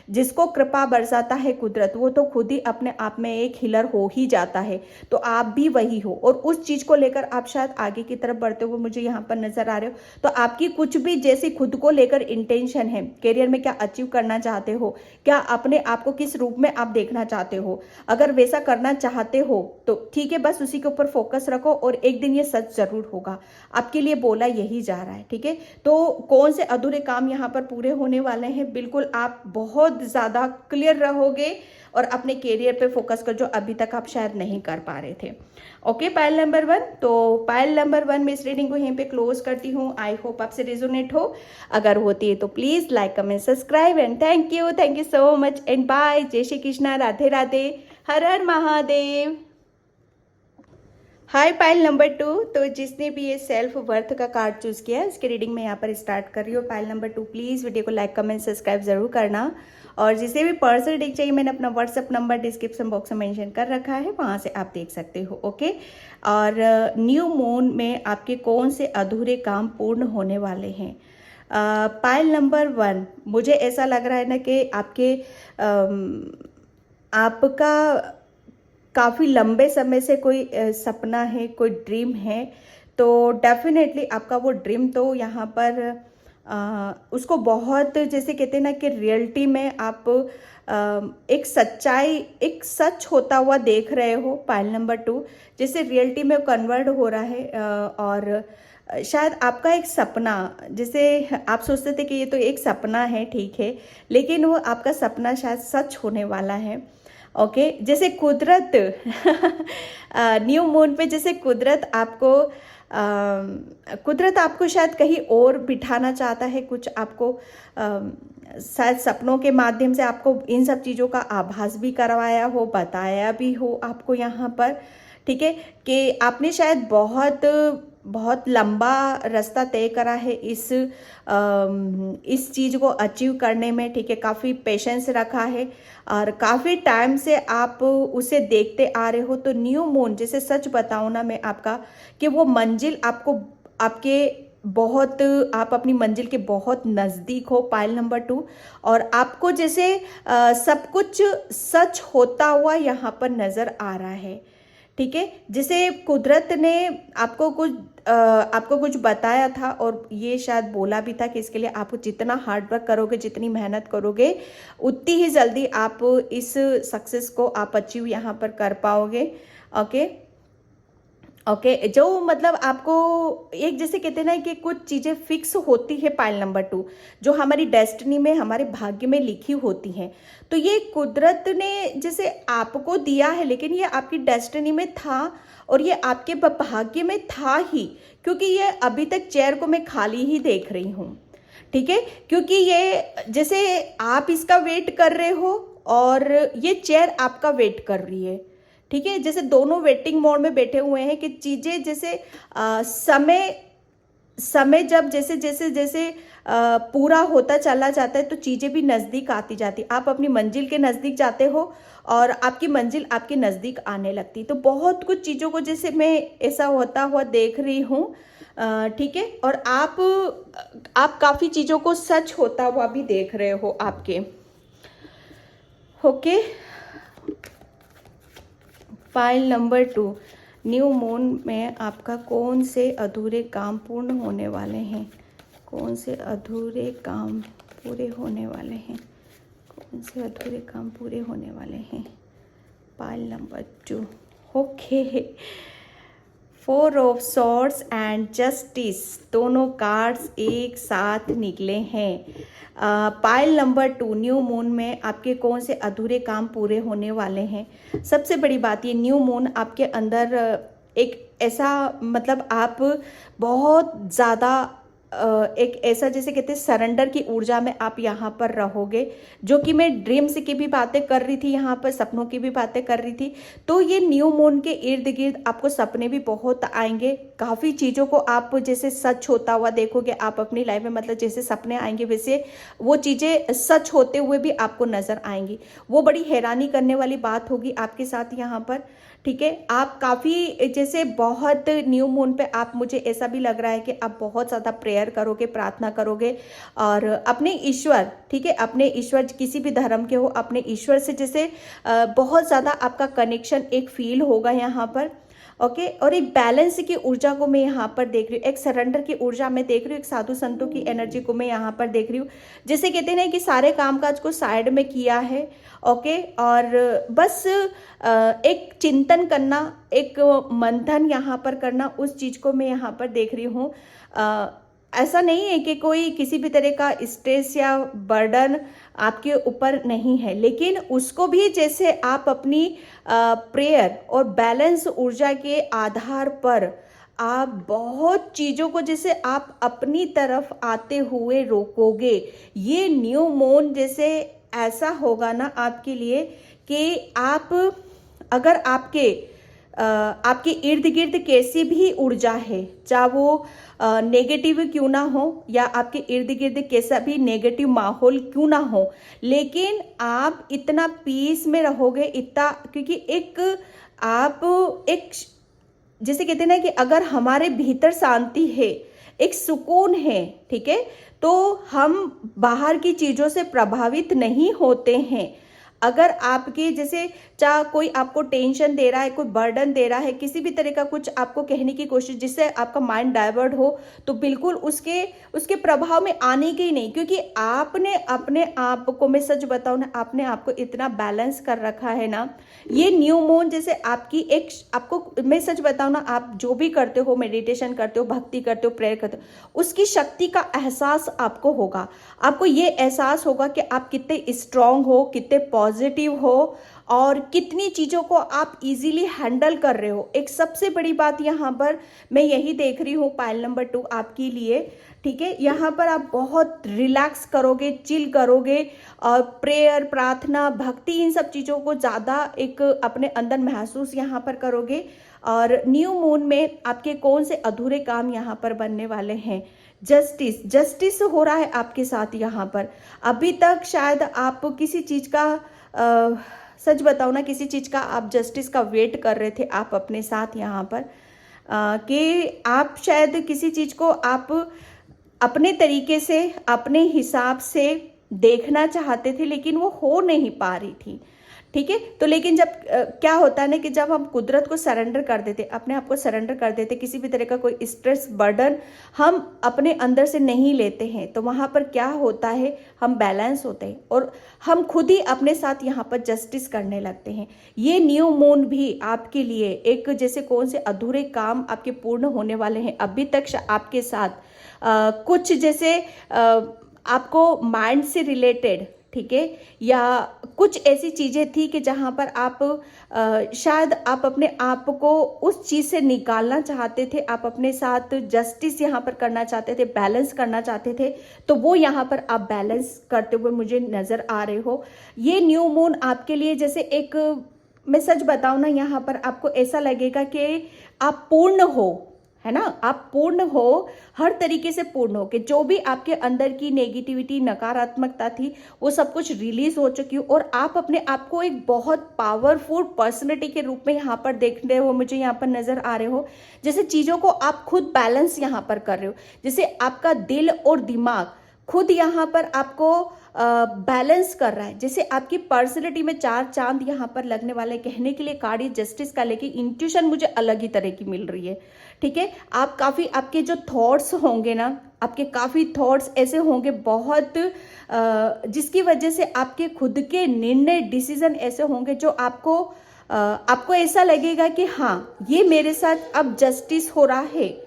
जिसको कृपा बरसाता है कुदरत, वो तो खुद ही अपने आप में एक हीलर हो ही जाता है। तो आप भी वही हो, और उस चीज़ को लेकर आप शायद आगे की तरफ बढ़ते हुए मुझे यहाँ पर नजर आ रहे हो। तो आपकी कुछ भी जैसी खुद को लेकर इंटेंशन है, करियर में क्या अचीव करना चाहते हो, क्या अपने आप को किस रूप में आप देखना चाहते हो, अगर वैसा करना चाहते हो तो ठीक है, बस उसी के ऊपर फोकस रखो, और एक दिन ये सच जरूर होगा। आपके लिए बोला यही जा रहा है, ठीक है। तो कौन से अधूरे काम यहाँ पर पूरे होने वाले हैं, बिल्कुल आप बहुत ज़्यादा क्लियर रहोगे, और अपने कैरियर पे फोकस कर, जो अभी तक आप शायद नहीं कर पा रहे थे। ओके, पाइल नंबर 1, तो पाइल नंबर 1 में इस रीडिंग को यहीं पे क्लोज करती हूँ। आई होप आपसे रेजोनेट हो, अगर होती है तो please like, comment, subscribe, and thank you so much, and bye. जय Shri Krishna, Radhe Radhe, Har Har Mahadev. Hi pile number 2, तो जिसने भी ये सेल्फ वर्थ का कार्ड चूज़ किया है उसकी रीडिंग मैं यहाँ पर स्टार्ट कर रही हूँ। पाइल नंबर 2, प्लीज़ वीडियो को लाइक, कमेंट, सब्सक्राइब जरूर करना, और जिसे भी पर्सनल रीडिंग चाहिए मैंने अपना व्हाट्सअप नंबर डिस्क्रिप्शन बॉक्स में मेंशन कर रखा है, वहाँ से आप देख सकते हो। ओके, और न्यू मून में आपके कौन से अधूरे काम पूर्ण होने वाले हैं। पाइल नंबर 1, मुझे ऐसा लग रहा है ना कि आपका काफ़ी लंबे समय से कोई सपना है, कोई ड्रीम है, तो डेफिनेटली आपका वो ड्रीम तो यहाँ पर उसको बहुत, जैसे कहते हैं ना कि रियलिटी में आप एक सच्चाई, एक सच होता हुआ देख रहे हो। पाइल नंबर 2 जैसे रियलिटी में कन्वर्ट हो रहा है, और शायद आपका एक सपना, जैसे आप सोचते थे कि ये तो एक सपना है, ठीक है, लेकिन वो आपका सपना शायद सच होने वाला है। ओके, जैसे कुदरत न्यू मून पे जैसे कुदरत आपको शायद कहीं और बिठाना चाहता है, कुछ आपको शायद सपनों के माध्यम से आपको इन सब चीज़ों का आभास भी करवाया हो, बताया भी हो आपको यहाँ पर, ठीक है, कि आपने शायद बहुत लंबा रास्ता तय करा है इस चीज़ को अचीव करने में, ठीक है, काफ़ी पेशेंस रखा है, और काफ़ी टाइम से आप उसे देखते आ रहे हो। तो न्यू मून, जैसे सच बताऊँ ना मैं आपका, कि वो मंजिल आप अपनी मंजिल के बहुत नज़दीक हो। पाइल नंबर 2, और आपको जैसे सब कुछ सच होता हुआ यहाँ पर नज़र आ रहा है, ठीक है, जैसे कुदरत ने आपको कुछ बताया था, और ये शायद बोला भी था कि इसके लिए आप जितना हार्ड वर्क करोगे, जितनी मेहनत करोगे, उतनी ही जल्दी आप इस सक्सेस को आप अचीव यहाँ पर कर पाओगे। ओके, जो मतलब आपको एक, जैसे कहते हैं ना कि कुछ चीज़ें फिक्स होती है, पाइल नंबर 2, जो हमारी डेस्टिनी में, हमारे भाग्य में लिखी होती हैं, तो ये कुदरत ने जैसे आपको दिया है, लेकिन ये आपकी डेस्टिनी में था, और ये आपके भाग्य में था ही, क्योंकि ये अभी तक चेयर को मैं खाली ही देख रही हूँ, ठीक है, क्योंकि ये जैसे आप इसका वेट कर रहे हो, और ये चेयर आपका वेट कर रही है, ठीक है, जैसे दोनों वेटिंग मोड में बैठे हुए हैं कि चीज़ें जैसे समय समय जब जैसे जैसे जैसे पूरा होता चला जाता है तो चीज़ें भी नज़दीक आती जाती, आप अपनी मंजिल के नज़दीक जाते हो और आपकी मंजिल आपके नज़दीक आने लगती। तो बहुत कुछ चीज़ों को जैसे मैं ऐसा होता हुआ देख रही हूँ, ठीक है। और आप काफ़ी चीज़ों को सच होता हुआ भी देख रहे हो आपके। Okay, pile number 2, new moon में आपका कौन से अधूरे काम पूर्ण होने वाले हैं? कौन से अधूरे काम पूरे होने वाले हैं? कौन से अधूरे काम पूरे होने वाले हैं? Pile number 2। Okay, 4 of swords and justice, दोनों कार्ड्स एक साथ निकले हैं। पाइल नंबर 2, न्यू मून में आपके कौन से अधूरे काम पूरे होने वाले हैं? सबसे बड़ी बात ये, न्यू मून आपके अंदर एक ऐसा मतलब आप बहुत ज़्यादा एक ऐसा जैसे कहते हैं सरेंडर की ऊर्जा में आप यहाँ पर रहोगे, जो कि मैं ड्रीम्स की भी बातें कर रही थी, यहाँ पर सपनों की भी बातें कर रही थी। तो ये न्यू मून के इर्द गिर्द आपको सपने भी बहुत आएंगे, काफ़ी चीज़ों को आप जैसे सच होता हुआ देखोगे आप अपनी लाइफ में, मतलब जैसे सपने आएंगे वैसे वो चीज़ें सच होते हुए भी आपको नज़र आएंगी। वो बड़ी हैरानी करने वाली बात होगी आपके साथ यहाँ पर, ठीक है। आप काफ़ी जैसे बहुत न्यू मून पे आप, मुझे ऐसा भी लग रहा है कि आप बहुत ज़्यादा प्रेयर करोगे, प्रार्थना करोगे और अपने ईश्वर, ठीक है, अपने ईश्वर किसी भी धर्म के हो, अपने ईश्वर से जैसे बहुत ज़्यादा आपका कनेक्शन एक फील होगा यहाँ पर। ओके, और एक बैलेंस की ऊर्जा को मैं यहाँ पर देख रही हूँ, एक सरेंडर की ऊर्जा मैं देख रही हूँ, एक साधु संतों की एनर्जी को मैं यहाँ पर देख रही हूँ। जैसे कहते हैं ना कि सारे कामकाज को साइड में किया है, ओके, और बस एक चिंतन करना, एक मंथन यहाँ पर करना, उस चीज़ को मैं यहाँ पर देख रही हूँ। ऐसा नहीं है कि कोई किसी भी तरह का स्ट्रेस या बर्डन आपके ऊपर नहीं है, लेकिन उसको भी जैसे आप अपनी प्रेयर और बैलेंस ऊर्जा के आधार पर आप बहुत चीज़ों को जैसे आप अपनी तरफ आते हुए रोकोगे। ये न्यू मून जैसे ऐसा होगा ना आपके लिए कि आप अगर आपके इर्द गिर्द कैसी भी ऊर्जा है, चाहे वो नेगेटिव क्यों ना हो या आपके इर्द गिर्द कैसा भी नेगेटिव माहौल क्यों ना हो, लेकिन आप इतना पीस में रहोगे, इतना, क्योंकि एक जैसे कहते हैं ना कि अगर हमारे भीतर शांति है, एक सुकून है, ठीक है, तो हम बाहर की चीज़ों से प्रभावित नहीं होते हैं। अगर आपके जैसे चाहे कोई आपको टेंशन दे रहा है, कोई बर्डन दे रहा है, किसी भी तरह का कुछ आपको कहने की कोशिश जिससे आपका माइंड डाइवर्ट हो, तो बिल्कुल उसके प्रभाव में आने के ही नहीं, क्योंकि आपने अपने आप को, मैं सच बताऊं ना, आपने आपको इतना बैलेंस कर रखा है ना। ये न्यू मून जैसे आपको मैं सच बताऊं ना, आप जो भी करते हो, मेडिटेशन करते हो, भक्ति करते हो, प्रेयर करते हो, उसकी शक्ति का एहसास आपको होगा। आपको ये एहसास होगा कि आप कितने स्ट्रांग हो, कितने पॉजिटिव हो और कितनी चीज़ों को आप इजीली हैंडल कर रहे हो। एक सबसे बड़ी बात यहाँ पर मैं यही देख रही हूँ पाइल नंबर 2 आपके लिए, ठीक है। यहाँ पर आप बहुत रिलैक्स करोगे, चिल करोगे और प्रेयर, प्रार्थना, भक्ति, इन सब चीज़ों को ज़्यादा एक अपने अंदर महसूस यहाँ पर करोगे। और न्यू मून में आपके कौन से अधूरे काम यहाँ पर बनने वाले हैं? जस्टिस हो रहा है आपके साथ यहाँ पर। अभी तक शायद आप किसी चीज़ का सच बताओ ना, किसी चीज़ का आप जस्टिस का वेट कर रहे थे आप अपने साथ यहाँ पर, कि आप शायद किसी चीज़ को आप अपने तरीके से, अपने हिसाब से देखना चाहते थे, लेकिन वो हो नहीं पा रही थी, ठीक है। तो लेकिन जब क्या होता है ना कि जब हम कुदरत को सरेंडर कर देते, अपने आप को सरेंडर कर देते, किसी भी तरह का कोई स्ट्रेस बर्डन हम अपने अंदर से नहीं लेते हैं, तो वहाँ पर क्या होता है, हम बैलेंस होते हैं और हम खुद ही अपने साथ यहाँ पर जस्टिस करने लगते हैं। ये न्यू मून भी आपके लिए एक जैसे कौन से अधूरे काम आपके पूर्ण होने वाले हैं। अभी तक आपके साथ कुछ जैसे आपको माइंड से रिलेटेड, ठीक है, या कुछ ऐसी चीज़ें थी कि जहाँ पर आप शायद आप अपने आप को उस चीज़ से निकालना चाहते थे, आप अपने साथ जस्टिस यहाँ पर करना चाहते थे, बैलेंस करना चाहते थे, तो वो यहाँ पर आप बैलेंस करते हुए मुझे नज़र आ रहे हो। ये न्यू मून आपके लिए जैसे एक, मैं सच बताऊँ ना, यहाँ पर आपको ऐसा लगेगा कि आप पूर्ण हो, है ना, आप पूर्ण हो, हर तरीके से पूर्ण हो, कि जो भी आपके अंदर की नेगेटिविटी, नकारात्मकता थी, वो सब कुछ रिलीज हो चुकी हो और आप अपने आप को एक बहुत पावरफुल पर्सनैलिटी के रूप में यहाँ पर देख रहे हो, मुझे यहाँ पर नजर आ रहे हो। जैसे चीजों को आप खुद बैलेंस यहाँ पर कर रहे हो, जैसे आपका दिल और दिमाग खुद यहाँ पर आपको बैलेंस कर रहा है। जैसे आपकी पर्सनैलिटी में 4 चांद यहाँ पर लगने वाले, कहने के लिए कार्ड जस्टिस का, लेकिन इंट्यूशन मुझे अलग ही तरह की मिल रही है। ठीक है, आप काफ़ी, आपके जो थॉट्स होंगे ना, आपके काफ़ी थॉट्स ऐसे होंगे बहुत, जिसकी वजह से आपके खुद के निर्णय, डिसीजन ऐसे होंगे जो आपको ऐसा लगेगा कि हाँ, ये मेरे साथ अब जस्टिस हो रहा है,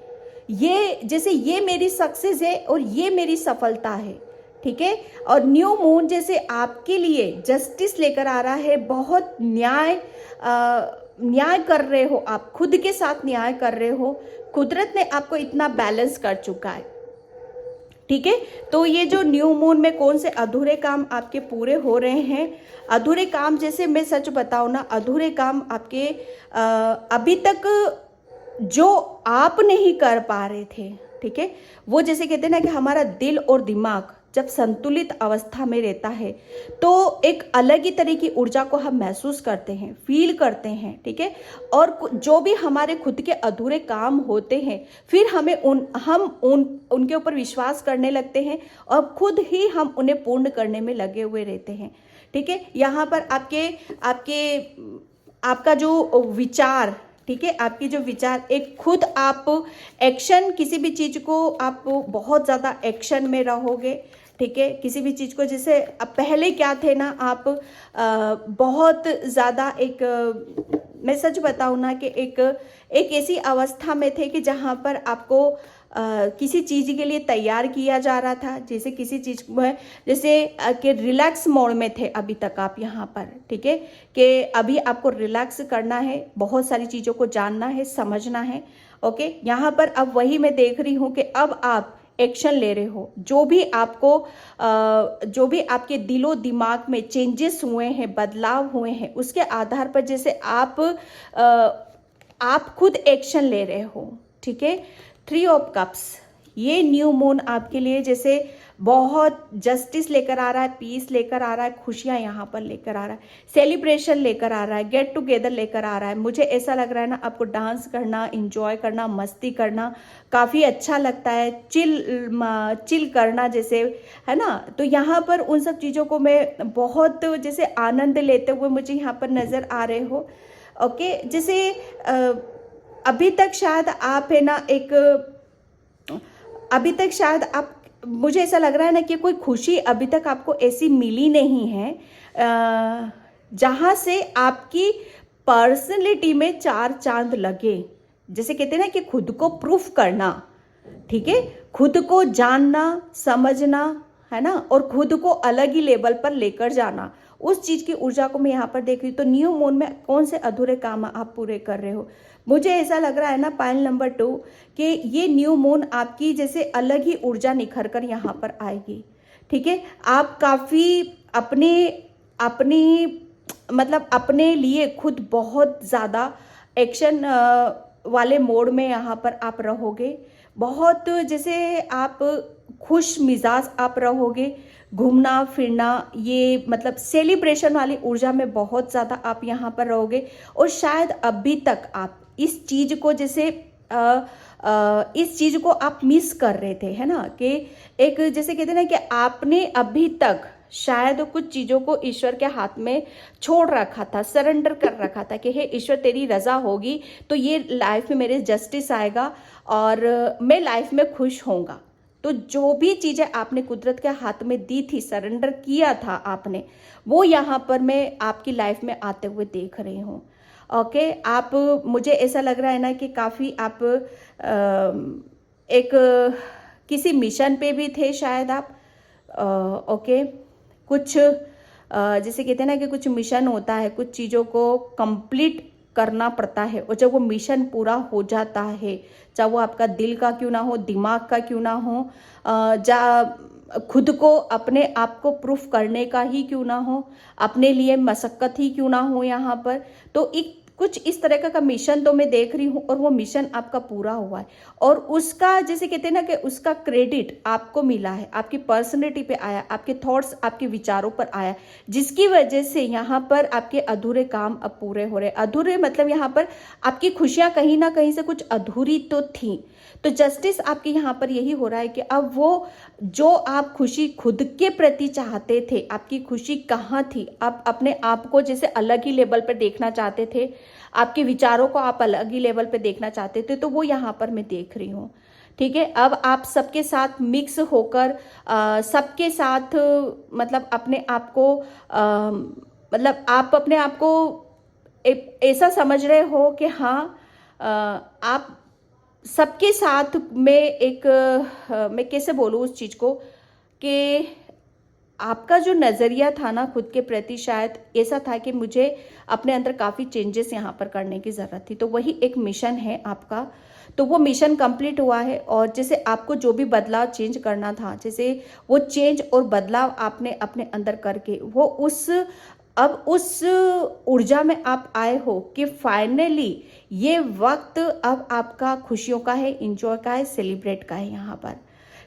ये जैसे ये मेरी सक्सेस है और ये मेरी सफलता है। ठीक है, और न्यू मून जैसे आपके लिए जस्टिस लेकर आ रहा है, बहुत न्याय कर रहे हो, आप खुद के साथ न्याय कर रहे हो, कुदरत ने आपको इतना बैलेंस कर चुका है। ठीक है, तो ये जो न्यू मून में कौन से अधूरे काम आपके पूरे हो रहे हैं, अधूरे काम, जैसे मैं सच बताऊं ना, अधूरे काम आपके अभी तक जो आप नहीं कर पा रहे थे, ठीक है, वो जैसे कहते हैं ना कि हमारा दिल और दिमाग जब संतुलित अवस्था में रहता है तो एक अलग ही तरह की ऊर्जा को हम महसूस करते हैं, फील करते हैं। ठीक है, और जो भी हमारे खुद के अधूरे काम होते हैं, फिर हमें उनके ऊपर विश्वास करने लगते हैं और खुद ही हम उन्हें पूर्ण करने में लगे हुए रहते हैं। ठीक है, यहाँ पर आपका जो विचार, ठीक है, आपकी जो विचार, एक खुद आप एक्शन, किसी भी चीज को आप बहुत ज्यादा एक्शन में रहोगे। ठीक है, किसी भी चीज को, जैसे अब पहले क्या थे ना, आप बहुत ज्यादा मैं सच बताऊं ना कि एक ऐसी अवस्था में थे कि जहां पर आपको किसी चीज के लिए तैयार किया जा रहा था, जैसे किसी चीज में, जैसे कि रिलैक्स मोड में थे अभी तक आप यहाँ पर। ठीक है, कि अभी आपको रिलैक्स करना है, बहुत सारी चीजों को जानना है, समझना है। ओके, यहाँ पर अब वही मैं देख रही हूँ कि अब आप एक्शन ले रहे हो, जो भी आपके दिलो दिमाग में चेंजेस हुए हैं, बदलाव हुए हैं, उसके आधार पर जैसे आप खुद एक्शन ले रहे हो। ठीक है, 3 ऑफ कप्स, ये न्यू मून आपके लिए जैसे बहुत जस्टिस लेकर आ रहा है, पीस लेकर आ रहा है, खुशियां यहाँ पर लेकर आ रहा है, सेलिब्रेशन लेकर आ रहा है, गेट टुगेदर लेकर आ रहा है। मुझे ऐसा लग रहा है ना, आपको डांस करना, इंजॉय करना, मस्ती करना काफ़ी अच्छा लगता है, चिल करना जैसे, है ना। तो यहाँ पर उन सब चीज़ों को मैं बहुत जैसे आनंद लेते हुए मुझे यहाँ पर नज़र आ रहे हो। ओके, जैसे अभी तक शायद आप है ना, अभी तक शायद आप, मुझे ऐसा लग रहा है ना कि कोई खुशी अभी तक आपको ऐसी मिली नहीं है जहां से आपकी पर्सनैलिटी में 4 चांद लगे। जैसे कहते हैं ना कि खुद को प्रूफ करना, ठीक है, खुद को जानना, समझना, है ना, और खुद को अलग ही लेवल पर लेकर जाना, उस चीज की ऊर्जा को मैं यहाँ पर देख रही हूँ। तो न्यू मून में कौन से अधूरे काम आप पूरे कर रहे हो? मुझे ऐसा लग रहा है ना, पायल नंबर 2, कि ये न्यू मून आपकी जैसे अलग ही ऊर्जा निखर कर यहाँ पर आएगी। ठीक है, आप काफ़ी अपने लिए खुद बहुत ज़्यादा एक्शन वाले मोड में यहाँ पर आप रहोगे। बहुत जैसे आप खुश मिजाज आप रहोगे, घूमना फिरना, ये मतलब सेलिब्रेशन वाली ऊर्जा में बहुत ज़्यादा आप यहाँ पर रहोगे। और शायद अभी तक आप इस चीज़ को जैसे इस चीज़ को आप मिस कर रहे थे, है ना, कि एक जैसे कहते हैं ना कि आपने अभी तक शायद कुछ चीज़ों को ईश्वर के हाथ में छोड़ रखा था, सरेंडर कर रखा था कि हे ईश्वर, तेरी रजा होगी तो ये लाइफ में मेरे जस्टिस आएगा और मैं लाइफ में खुश होऊंगा। तो जो भी चीज़ें आपने कुदरत के हाथ में दी थी, सरेंडर किया था आपने, वो यहाँ पर मैं आपकी लाइफ में आते हुए देख रही हूँ। ओके, आप, मुझे ऐसा लग रहा है ना कि काफ़ी आप एक किसी मिशन पे भी थे शायद आप। ओके, कुछ जैसे कहते हैं ना कि कुछ मिशन होता है, कुछ चीज़ों को कंप्लीट करना पड़ता है, और जब वो मिशन पूरा हो जाता है, चाहे वो आपका दिल का क्यों ना हो, दिमाग का क्यों ना हो, खुद को अपने आप को प्रूफ करने का ही क्यों ना हो, अपने लिए मशक्क़त ही क्यों ना हो यहाँ पर, तो कुछ इस तरह का मिशन तो मैं देख रही हूँ और वो मिशन आपका पूरा हुआ है और उसका जैसे कहते हैं ना कि उसका क्रेडिट आपको मिला है, आपकी पर्सनैलिटी पे आया, आपके थॉट्स आपके विचारों पर आया, जिसकी वजह से यहाँ पर आपके अधूरे काम अब पूरे हो रहे। अधूरे मतलब यहाँ पर आपकी खुशियाँ कहीं ना कहीं से कुछ अधूरी तो थी, तो जस्टिस आपके यहाँ पर यही हो रहा है कि अब वो जो आप खुशी खुद के प्रति चाहते थे, आपकी खुशी कहाँ थी, आप अपने आप को जैसे अलग ही लेवल पर देखना चाहते थे, आपके विचारों को आप अलग ही लेवल पर देखना चाहते थे, तो वो यहाँ पर मैं देख रही हूँ। ठीक है, अब आप सबके साथ मिक्स होकर सबके साथ मतलब अपने आप को मतलब आप अपने आप को ऐसा समझ रहे हो कि हाँ आप सबके साथ में एक मैं कैसे बोलूँ उस चीज़ को कि आपका जो नज़रिया था ना खुद के प्रति, शायद ऐसा था कि मुझे अपने अंदर काफ़ी चेंजेस यहाँ पर करने की ज़रूरत थी, तो वही एक मिशन है आपका। तो वो मिशन कंप्लीट हुआ है और जैसे आपको जो भी बदलाव चेंज करना था, जैसे वो चेंज और बदलाव आपने अपने अंदर करके वो अब उस ऊर्जा में आप आए हो कि फाइनली ये वक्त अब आपका खुशियों का है, इंजॉय का है, सेलिब्रेट का है यहाँ पर।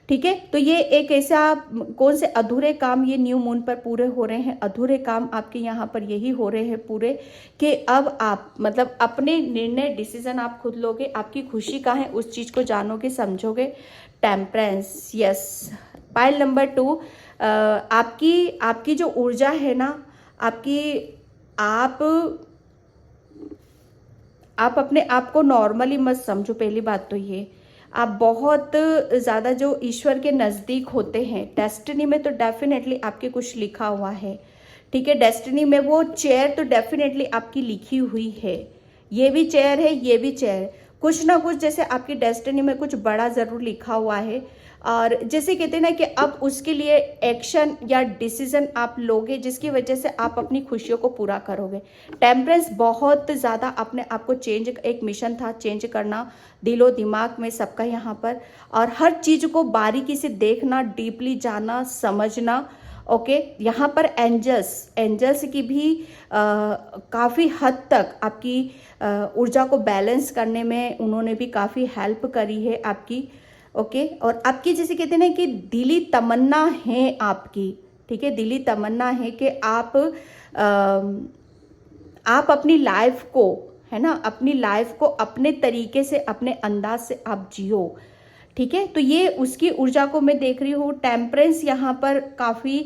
ठीक है, तो ये एक ऐसा कौन से अधूरे काम ये न्यू मून पर पूरे हो रहे हैं। अधूरे काम आपके यहाँ पर यही हो रहे हैं पूरे कि अब आप मतलब अपने निर्णय डिसीजन आप खुद लोगे, आपकी खुशी कहाँ है उस चीज़ को जानोगे, समझोगे। Temperance, yes. पाइल नंबर 2, आपकी जो ऊर्जा है ना, आप अपने आप को नॉर्मली मत समझो। पहली बात तो ये, आप बहुत ज़्यादा जो ईश्वर के नज़दीक होते हैं, डेस्टिनी में तो डेफिनेटली आपके कुछ लिखा हुआ है। ठीक है, डेस्टिनी में वो चेयर तो डेफिनेटली आपकी लिखी हुई है, ये भी चेयर है, ये भी चेयर, कुछ ना कुछ जैसे आपकी डेस्टिनी में कुछ बड़ा ज़रूर लिखा हुआ है। और जैसे कहते हैं ना कि अब उसके लिए एक्शन या डिसीजन आप लोगे, जिसकी वजह से आप अपनी खुशियों को पूरा करोगे। टेम्परेंस बहुत ज़्यादा अपने आप को चेंज, एक मिशन था चेंज करना दिलो दिमाग में सबका यहाँ पर, और हर चीज़ को बारीकी से देखना, डीपली जाना, समझना। ओके, यहाँ पर एंजल्स की भी काफ़ी हद तक आपकी ऊर्जा को बैलेंस करने में उन्होंने भी काफ़ी हेल्प करी है आपकी। ओके, और आपकी जैसे कहते हैं ना कि दिली तमन्ना है आपकी। ठीक है, दिली तमन्ना है कि आप अपनी लाइफ को, है ना, अपनी लाइफ को अपने तरीके से, अपने अंदाज से आप जियो। ठीक है, तो ये उसकी ऊर्जा को मैं देख रही हूँ। टेम्परेंस यहाँ पर काफ़ी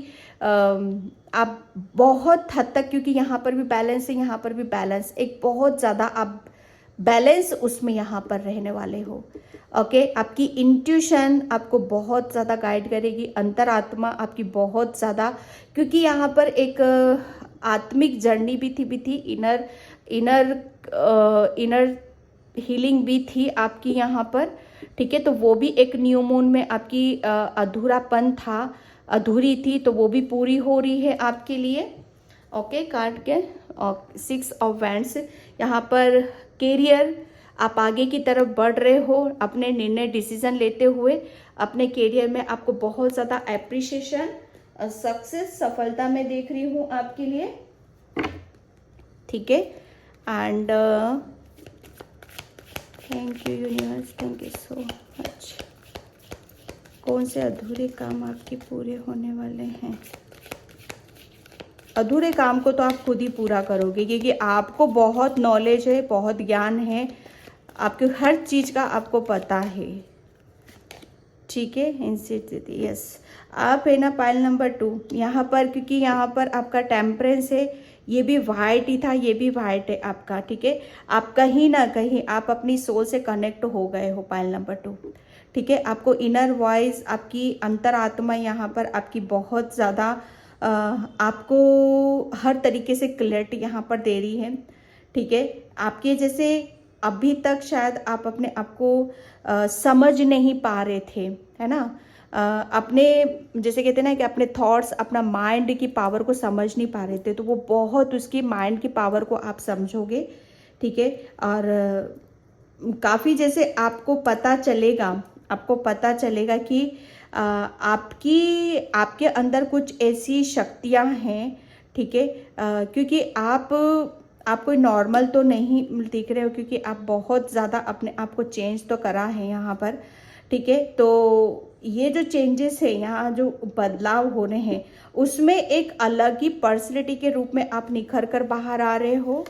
आप बहुत हद तक, क्योंकि यहाँ पर भी बैलेंस है, यहाँ पर भी बैलेंस, एक बहुत ज़्यादा आप बैलेंस उसमें यहाँ पर रहने वाले हो। ओके, आपकी इंट्यूशन आपको बहुत ज़्यादा गाइड करेगी, अंतरात्मा आपकी बहुत ज़्यादा, क्योंकि यहाँ पर एक आत्मिक जर्नी भी थी, इनर हीलिंग भी थी आपकी यहाँ पर। ठीक है, तो वो भी एक न्यू मून में आपकी अधूरापन था, अधूरी थी, तो वो भी पूरी हो रही है आपके लिए। ओके, कार्ड के 6 ऑफ वैंड्स, यहाँ पर कैरियर, आप आगे की तरफ बढ़ रहे हो अपने निर्णय डिसीजन लेते हुए। अपने कैरियर में आपको बहुत ज़्यादा एप्रिसिएशन, सक्सेस, सफलता में देख रही हूँ आपके लिए। ठीक है, and thank you universe, thank you so much. कौन से अधूरे काम आपके पूरे होने वाले हैं? अधूरे काम को तो आप खुद ही पूरा करोगे, क्योंकि आपको बहुत नॉलेज है, बहुत ज्ञान है, आपके हर चीज़ का आपको पता है। ठीक है, इंसिट, यस। आप है ना पाइल नंबर 2 यहाँ पर, क्योंकि यहाँ पर आपका टेम्परेंस है, ये भी वाइट ही था, ये भी वाइट है आपका। ठीक है, आप कहीं ना कहीं आप अपनी सोल से कनेक्ट हो गए हो पाइल नंबर 2। ठीक है, आपको इनर वॉइस, आपकी अंतरात्मा यहाँ पर आपकी बहुत ज़्यादा आपको हर तरीके से क्लैरिटी यहाँ पर दे रही है। ठीक है, आपके जैसे अभी तक शायद आप अपने आप को समझ नहीं पा रहे थे, है ना, अपने जैसे कहते हैं ना कि अपने थॉट्स, अपना माइंड की पावर को समझ नहीं पा रहे थे, तो वो बहुत उसकी माइंड की पावर को आप समझोगे। ठीक है, और काफ़ी जैसे आपको पता चलेगा कि आपके अंदर कुछ ऐसी शक्तियां हैं। ठीक है, क्योंकि आप आप कोई नॉर्मल तो नहीं दिख रहे हो, क्योंकि आप बहुत ज़्यादा अपने आप को चेंज तो करा है यहाँ पर, ठीक है। तो ये जो चेंजेस है, यहाँ जो बदलाव हो रहे हैं, उसमें एक अलग ही पर्सनैलिटी के रूप में आप निखर कर बाहर आ रहे हो।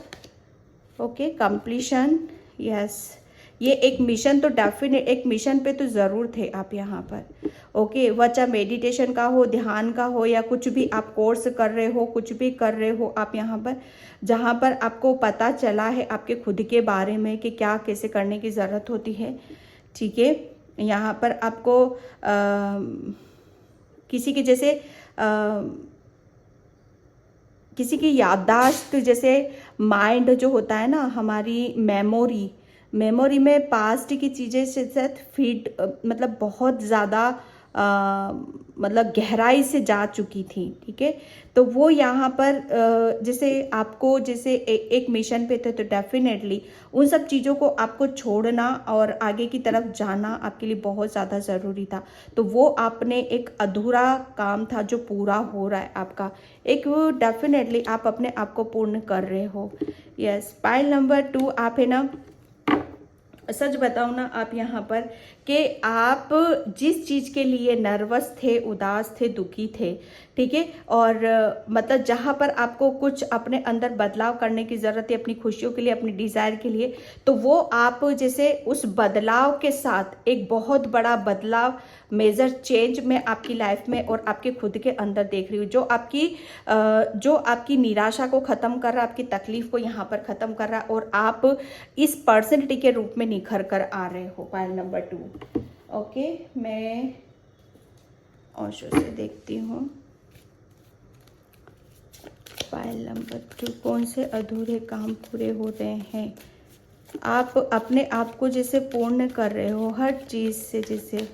ओके, कंप्लीशन, यस, ये एक मिशन तो डेफिनेट, एक मिशन पे तो ज़रूर थे आप यहाँ पर। ओके, वह चाहे मेडिटेशन का हो, ध्यान का हो, या कुछ भी आप कोर्स कर रहे हो, कुछ भी कर रहे हो आप यहाँ पर, जहाँ पर आपको पता चला है आपके खुद के बारे में कि क्या कैसे करने की ज़रूरत होती है, ठीक है। यहाँ पर आपको किसी के जैसे किसी की याददाश्त, जैसे माइंड जो होता है ना, हमारी मेमोरी में पास्ट की चीज़ें से साथ फीड, मतलब बहुत ज़्यादा मतलब गहराई से जा चुकी थी, ठीक है। तो वो यहाँ पर जैसे आपको जैसे एक मिशन पे थे, तो डेफिनेटली उन सब चीज़ों को आपको छोड़ना और आगे की तरफ जाना आपके लिए बहुत ज़्यादा ज़रूरी था। तो वो आपने एक अधूरा काम था जो पूरा हो रहा है आपका, एक वो डेफिनेटली आप अपने आप को पूर्ण कर रहे हो। यस, पाइल नंबर 2 आप है ना, सच बताऊँ ना आप यहाँ पर कि आप जिस चीज़ के लिए नर्वस थे, उदास थे, दुखी थे, ठीक है, और मतलब जहाँ पर आपको कुछ अपने अंदर बदलाव करने की ज़रूरत है अपनी खुशियों के लिए, अपनी डिज़ायर के लिए, तो वो आप जैसे उस बदलाव के साथ एक बहुत बड़ा बदलाव, मेजर चेंज मैं आपकी लाइफ में और आपके खुद के अंदर देख रही हूँ, जो आपकी निराशा को ख़त्म कर रहा है, आपकी तकलीफ को यहाँ पर ख़त्म कर रहा है, और आप इस पर्सनैलिटी के रूप में निखर कर आ रहे हो। Pile number 2। ओके, मैं ओशो से देखती हूँ। पाइल नंबर 2, कौन से अधूरे काम पूरे हो रहे हैं? आप अपने आप को जैसे पूर्ण कर रहे हो हर चीज़ से, जैसे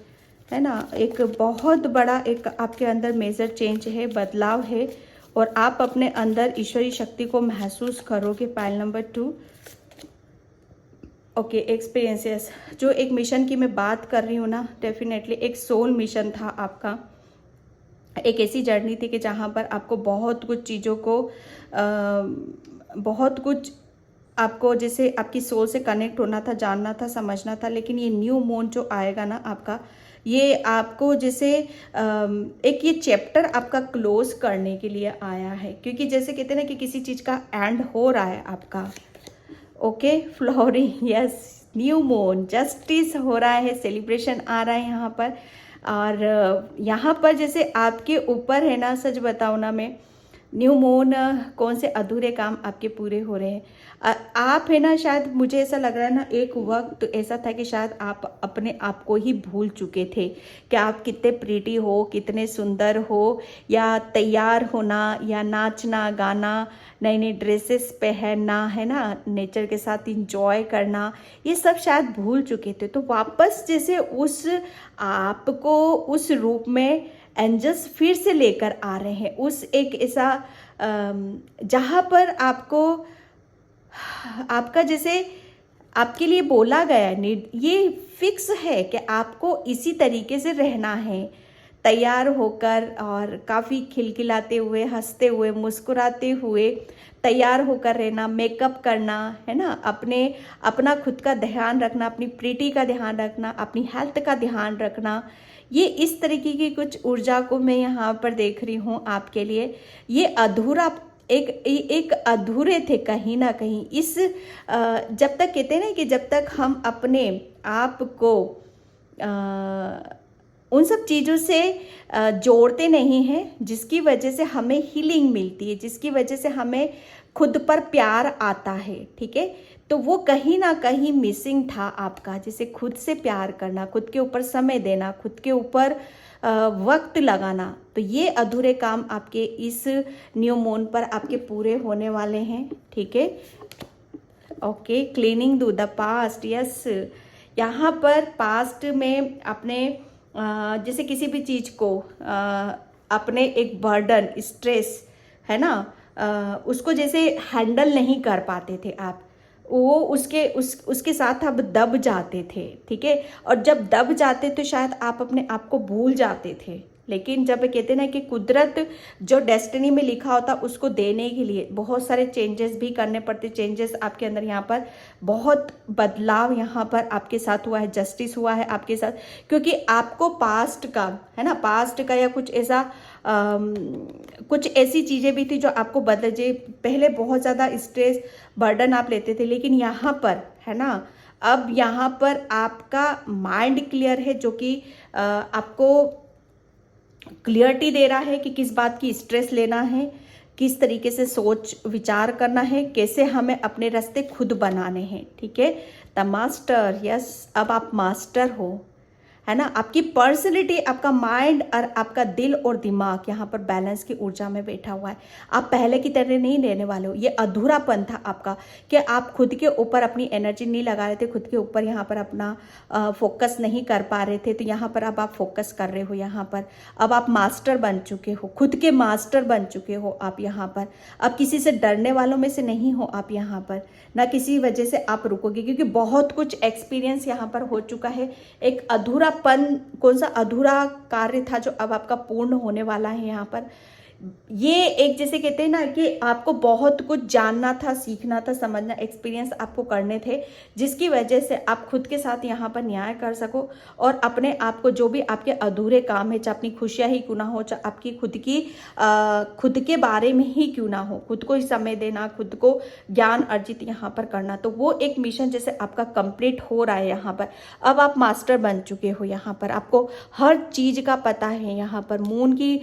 है ना, एक बहुत बड़ा एक आपके अंदर मेजर चेंज है, बदलाव है, और आप अपने अंदर ईश्वरीय शक्ति को महसूस करोगे। Pile number 2। ओके, एक्सपीरियंसेस, जो एक मिशन की मैं बात कर रही हूँ ना, डेफिनेटली एक सोल मिशन था आपका, एक ऐसी जर्नी थी कि जहाँ पर आपको बहुत कुछ चीज़ों को बहुत कुछ आपको जैसे आपकी सोल से कनेक्ट होना था, जानना था, समझना था। लेकिन ये न्यू मून जो आएगा ना आपका, ये आपको जैसे एक ये चैप्टर आपका क्लोज करने के लिए आया है, क्योंकि जैसे कहते हैं ना कि किसी चीज़ का एंड हो रहा है आपका। Okay, flooring, yes, new moon, justice हो रहा है, सेलिब्रेशन आ रहा है यहाँ पर। और यहाँ पर जैसे आपके ऊपर है ना, सच बताऊँ ना मैं, न्यू मून, कौन से अधूरे काम आपके पूरे हो रहे हैं। आप है ना, शायद मुझे ऐसा लग रहा है ना, एक वक्त ऐसा था कि शायद आप अपने आप को ही भूल चुके थे कि आप कितने प्रीटी हो, कितने सुंदर हो, या तैयार होना, या नाचना गाना, नई नई ड्रेसेस पहनना, है ना, नेचर के साथ इंजॉय करना, ये सब शायद भूल चुके थे। तो वापस जैसे उस आपको उस रूप में एंजल्स फिर से लेकर आ रहे हैं, उस एक ऐसा जहाँ पर आपको आपका जैसे आपके लिए बोला गया है, ये फिक्स है कि आपको इसी तरीके से रहना है, तैयार होकर और काफ़ी खिलखिलाते हुए, हंसते हुए, मुस्कुराते हुए तैयार होकर रहना, मेकअप करना, है ना, अपना खुद का ध्यान रखना, अपनी प्रीति का ध्यान रखना, अपनी हेल्थ का ध्यान रखना। ये इस तरीके की कुछ ऊर्जा को मैं यहाँ पर देख रही हूँ आपके लिए। ये अधूरा एक अधूरे थे कहीं ना कहीं, इस जब तक कहते हैं ना कि जब तक हम अपने आप को उन सब चीज़ों से जोड़ते नहीं हैं, जिसकी वजह से हमें हीलिंग मिलती है, जिसकी वजह से हमें खुद पर प्यार आता है, ठीक है, तो वो कहीं ना कहीं मिसिंग था आपका। जैसे खुद से प्यार करना, खुद के ऊपर समय देना, खुद के ऊपर वक्त लगाना, तो ये अधूरे काम आपके इस न्यू मून पर आपके पूरे होने वाले हैं, ठीक है। Okay, cleaning the past, yes, यहाँ पर पास्ट में अपने जैसे किसी भी चीज़ को अपने एक बर्डन, स्ट्रेस, है ना, उसको जैसे हैंडल नहीं कर पाते थे आप, वो उसके साथ आप दब जाते थे, ठीक है, और जब दब जाते तो शायद आप अपने आप को भूल जाते थे, लेकिन जब कहते हैं ना कि कुदरत जो डेस्टिनी में लिखा होता उसको देने के लिए बहुत सारे चेंजेस भी करने पड़ते। चेंजेस आपके अंदर यहाँ पर बहुत बदलाव यहाँ पर आपके साथ हुआ है, जस्टिस हुआ है आपके साथ, क्योंकि आपको पास्ट का है ना, पास्ट का या कुछ ऐसा कुछ ऐसी चीज़ें भी थी जो आपको बदल जे। पहले बहुत ज़्यादा स्ट्रेस बर्डन आप लेते थे, लेकिन यहाँ पर है ना, अब यहाँ पर आपका माइंड क्लियर है, जो कि आपको क्लियरिटी दे रहा है कि किस बात की स्ट्रेस लेना है, किस तरीके से सोच विचार करना है, कैसे हमें अपने रास्ते खुद बनाने हैं। ठीक है, द मास्टर, यस, अब आप मास्टर हो, है ना। आपकी पर्सनैलिटी, आपका माइंड और आपका दिल और दिमाग यहाँ पर बैलेंस की ऊर्जा में बैठा हुआ है। आप पहले की तरह नहीं रहने वाले हो। ये अधूरापन था आपका कि आप खुद के ऊपर अपनी एनर्जी नहीं लगा रहे थे, खुद के ऊपर यहाँ पर अपना फोकस नहीं कर पा रहे थे। तो यहाँ पर अब आप फोकस कर रहे हो। यहाँ पर अब आप मास्टर बन चुके हो, खुद के मास्टर बन चुके हो आप यहाँ पर। अब किसी से डरने वालों में से नहीं हो आप यहाँ पर, ना किसी वजह से आप रुकोगे, क्योंकि बहुत कुछ एक्सपीरियंस यहाँ पर हो चुका है। एक अधूरापन, कौन सा अधूरा कार्य था जो अब आपका पूर्ण होने वाला है यहाँ पर। ये एक जैसे कहते हैं ना कि आपको बहुत कुछ जानना था, सीखना था, समझना, एक्सपीरियंस आपको करने थे, जिसकी वजह से आप खुद के साथ यहाँ पर न्याय कर सको और अपने आप को, जो भी आपके अधूरे काम है, चाहे अपनी खुशियाँ ही क्यों ना हो, चाहे आपकी खुद के बारे में ही क्यों ना हो, खुद को ही समय देना, खुद को ज्ञान अर्जित यहाँ पर करना, तो वो एक मिशन जैसे आपका कंप्लीट हो रहा है यहाँ पर। अब आप मास्टर बन चुके हो यहाँ पर, आपको हर चीज़ का पता है यहाँ पर। मून की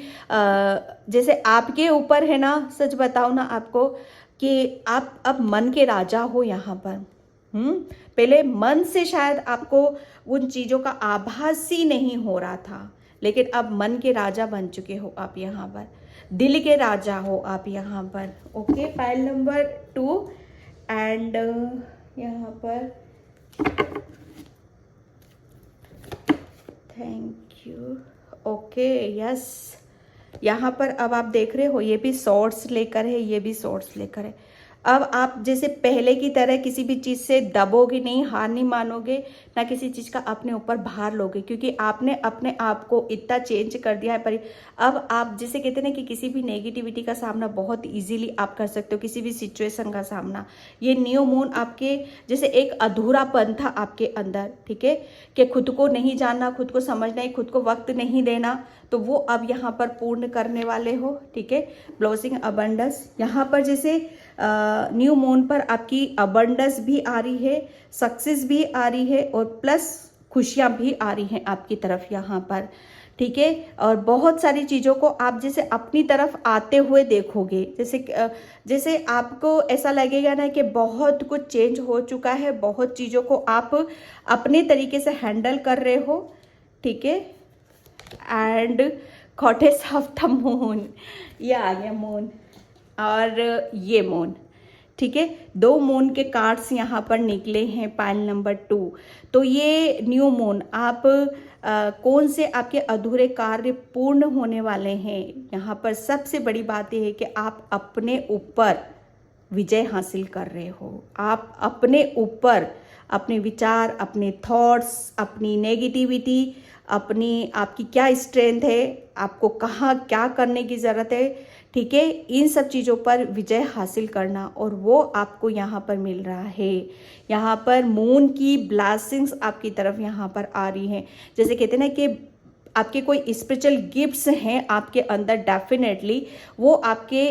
जैसे आपके ऊपर है ना, सच बताओ ना आपको कि आप अब मन के राजा हो यहाँ पर। पहले मन से शायद आपको उन चीज़ों का आभास ही नहीं हो रहा था, लेकिन अब मन के राजा बन चुके हो आप यहाँ पर, दिल के राजा हो आप यहाँ पर। ओके, फाइल नंबर 2 एंड यहाँ पर थैंक यू। ओके, यस, यहाँ पर अब आप देख रहे हो, ये भी शॉर्ट्स लेकर है, ये भी शॉर्ट्स लेकर है। अब आप जैसे पहले की तरह किसी भी चीज़ से दबोगे नहीं, हार नहीं मानोगे, ना किसी चीज़ का अपने ऊपर भार लोगे, क्योंकि आपने अपने आप को इतना चेंज कर दिया है। पर अब आप जैसे कहते हैं ना कि किसी भी नेगेटिविटी का सामना बहुत इजीली आप कर सकते हो, किसी भी सिचुएशन का सामना। ये न्यू मून आपके जैसे एक अधूरापन था आपके अंदर, ठीक है, कि खुद को नहीं जानना, खुद को समझना, खुद को वक्त नहीं देना, तो वो अब यहाँ पर पूर्ण करने वाले हो। ठीक है, ब्लॉसिंग अबंडेंस, यहाँ पर जैसे न्यू मून पर आपकी अबंडेंस भी आ रही है, सक्सेस भी आ रही है और प्लस खुशियाँ भी आ रही हैं आपकी तरफ यहाँ पर। ठीक है, और बहुत सारी चीज़ों को आप जैसे अपनी तरफ आते हुए देखोगे, जैसे आपको ऐसा लगेगा ना कि बहुत कुछ चेंज हो चुका है, बहुत चीज़ों को आप अपने तरीके से हैंडल कर रहे हो। ठीक है, and goddess of the moon, ये आ गया मून और ये मून। ठीक है, 2 मून के कार्ड्स यहाँ पर निकले हैं, पाइल नंबर 2। तो ये न्यू मून आप कौन से आपके अधूरे कार्य पूर्ण होने वाले हैं। यहाँ पर सबसे बड़ी बात यह है कि आप अपने ऊपर विजय हासिल कर रहे हो। आप अपने ऊपर अपने विचार, अपने थॉट्स, अपनी नेगेटिविटी, आपकी क्या स्ट्रेंथ है, आपको कहाँ क्या करने की ज़रूरत है, ठीक है, इन सब चीज़ों पर विजय हासिल करना, और वो आपको यहाँ पर मिल रहा है। यहाँ पर मून की ब्लेसिंग्स आपकी तरफ यहाँ पर आ रही हैं। जैसे कहते हैं ना कि आपके कोई स्पिरिचुअल गिफ्ट्स हैं आपके अंदर, डेफिनेटली वो आपके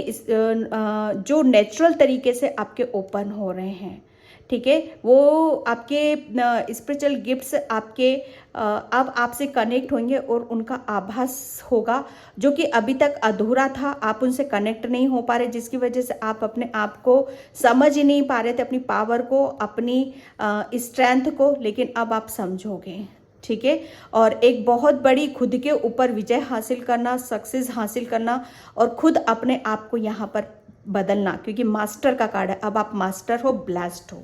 जो नेचुरल तरीके से आपके ओपन हो रहे हैं। ठीक है, वो आपके स्पिरिचुअल गिफ्ट्स आपके अब आपसे कनेक्ट होंगे और उनका आभास होगा, जो कि अभी तक अधूरा था। आप उनसे कनेक्ट नहीं हो पा रहे, जिसकी वजह से आप अपने आप को समझ ही नहीं पा रहे थे, अपनी पावर को, अपनी स्ट्रेंथ को, लेकिन अब आप समझोगे। ठीक है, और एक बहुत बड़ी खुद के ऊपर विजय हासिल करना, सक्सेस हासिल करना, और खुद अपने आप को यहाँ पर बदलना, क्योंकि मास्टर का कार्ड है। अब आप मास्टर हो, ब्लेस्ड हो।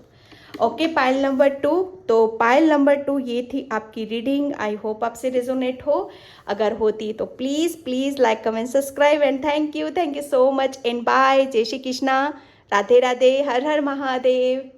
Okay, pile number 2। तो पाइल नंबर 2 ये थी आपकी रीडिंग। आई होप आपसे रेजोनेट हो। अगर होती तो please like, comment, subscribe and thank you so much and bye. जय श्री कृष्णा, राधे राधे, हर हर महादेव।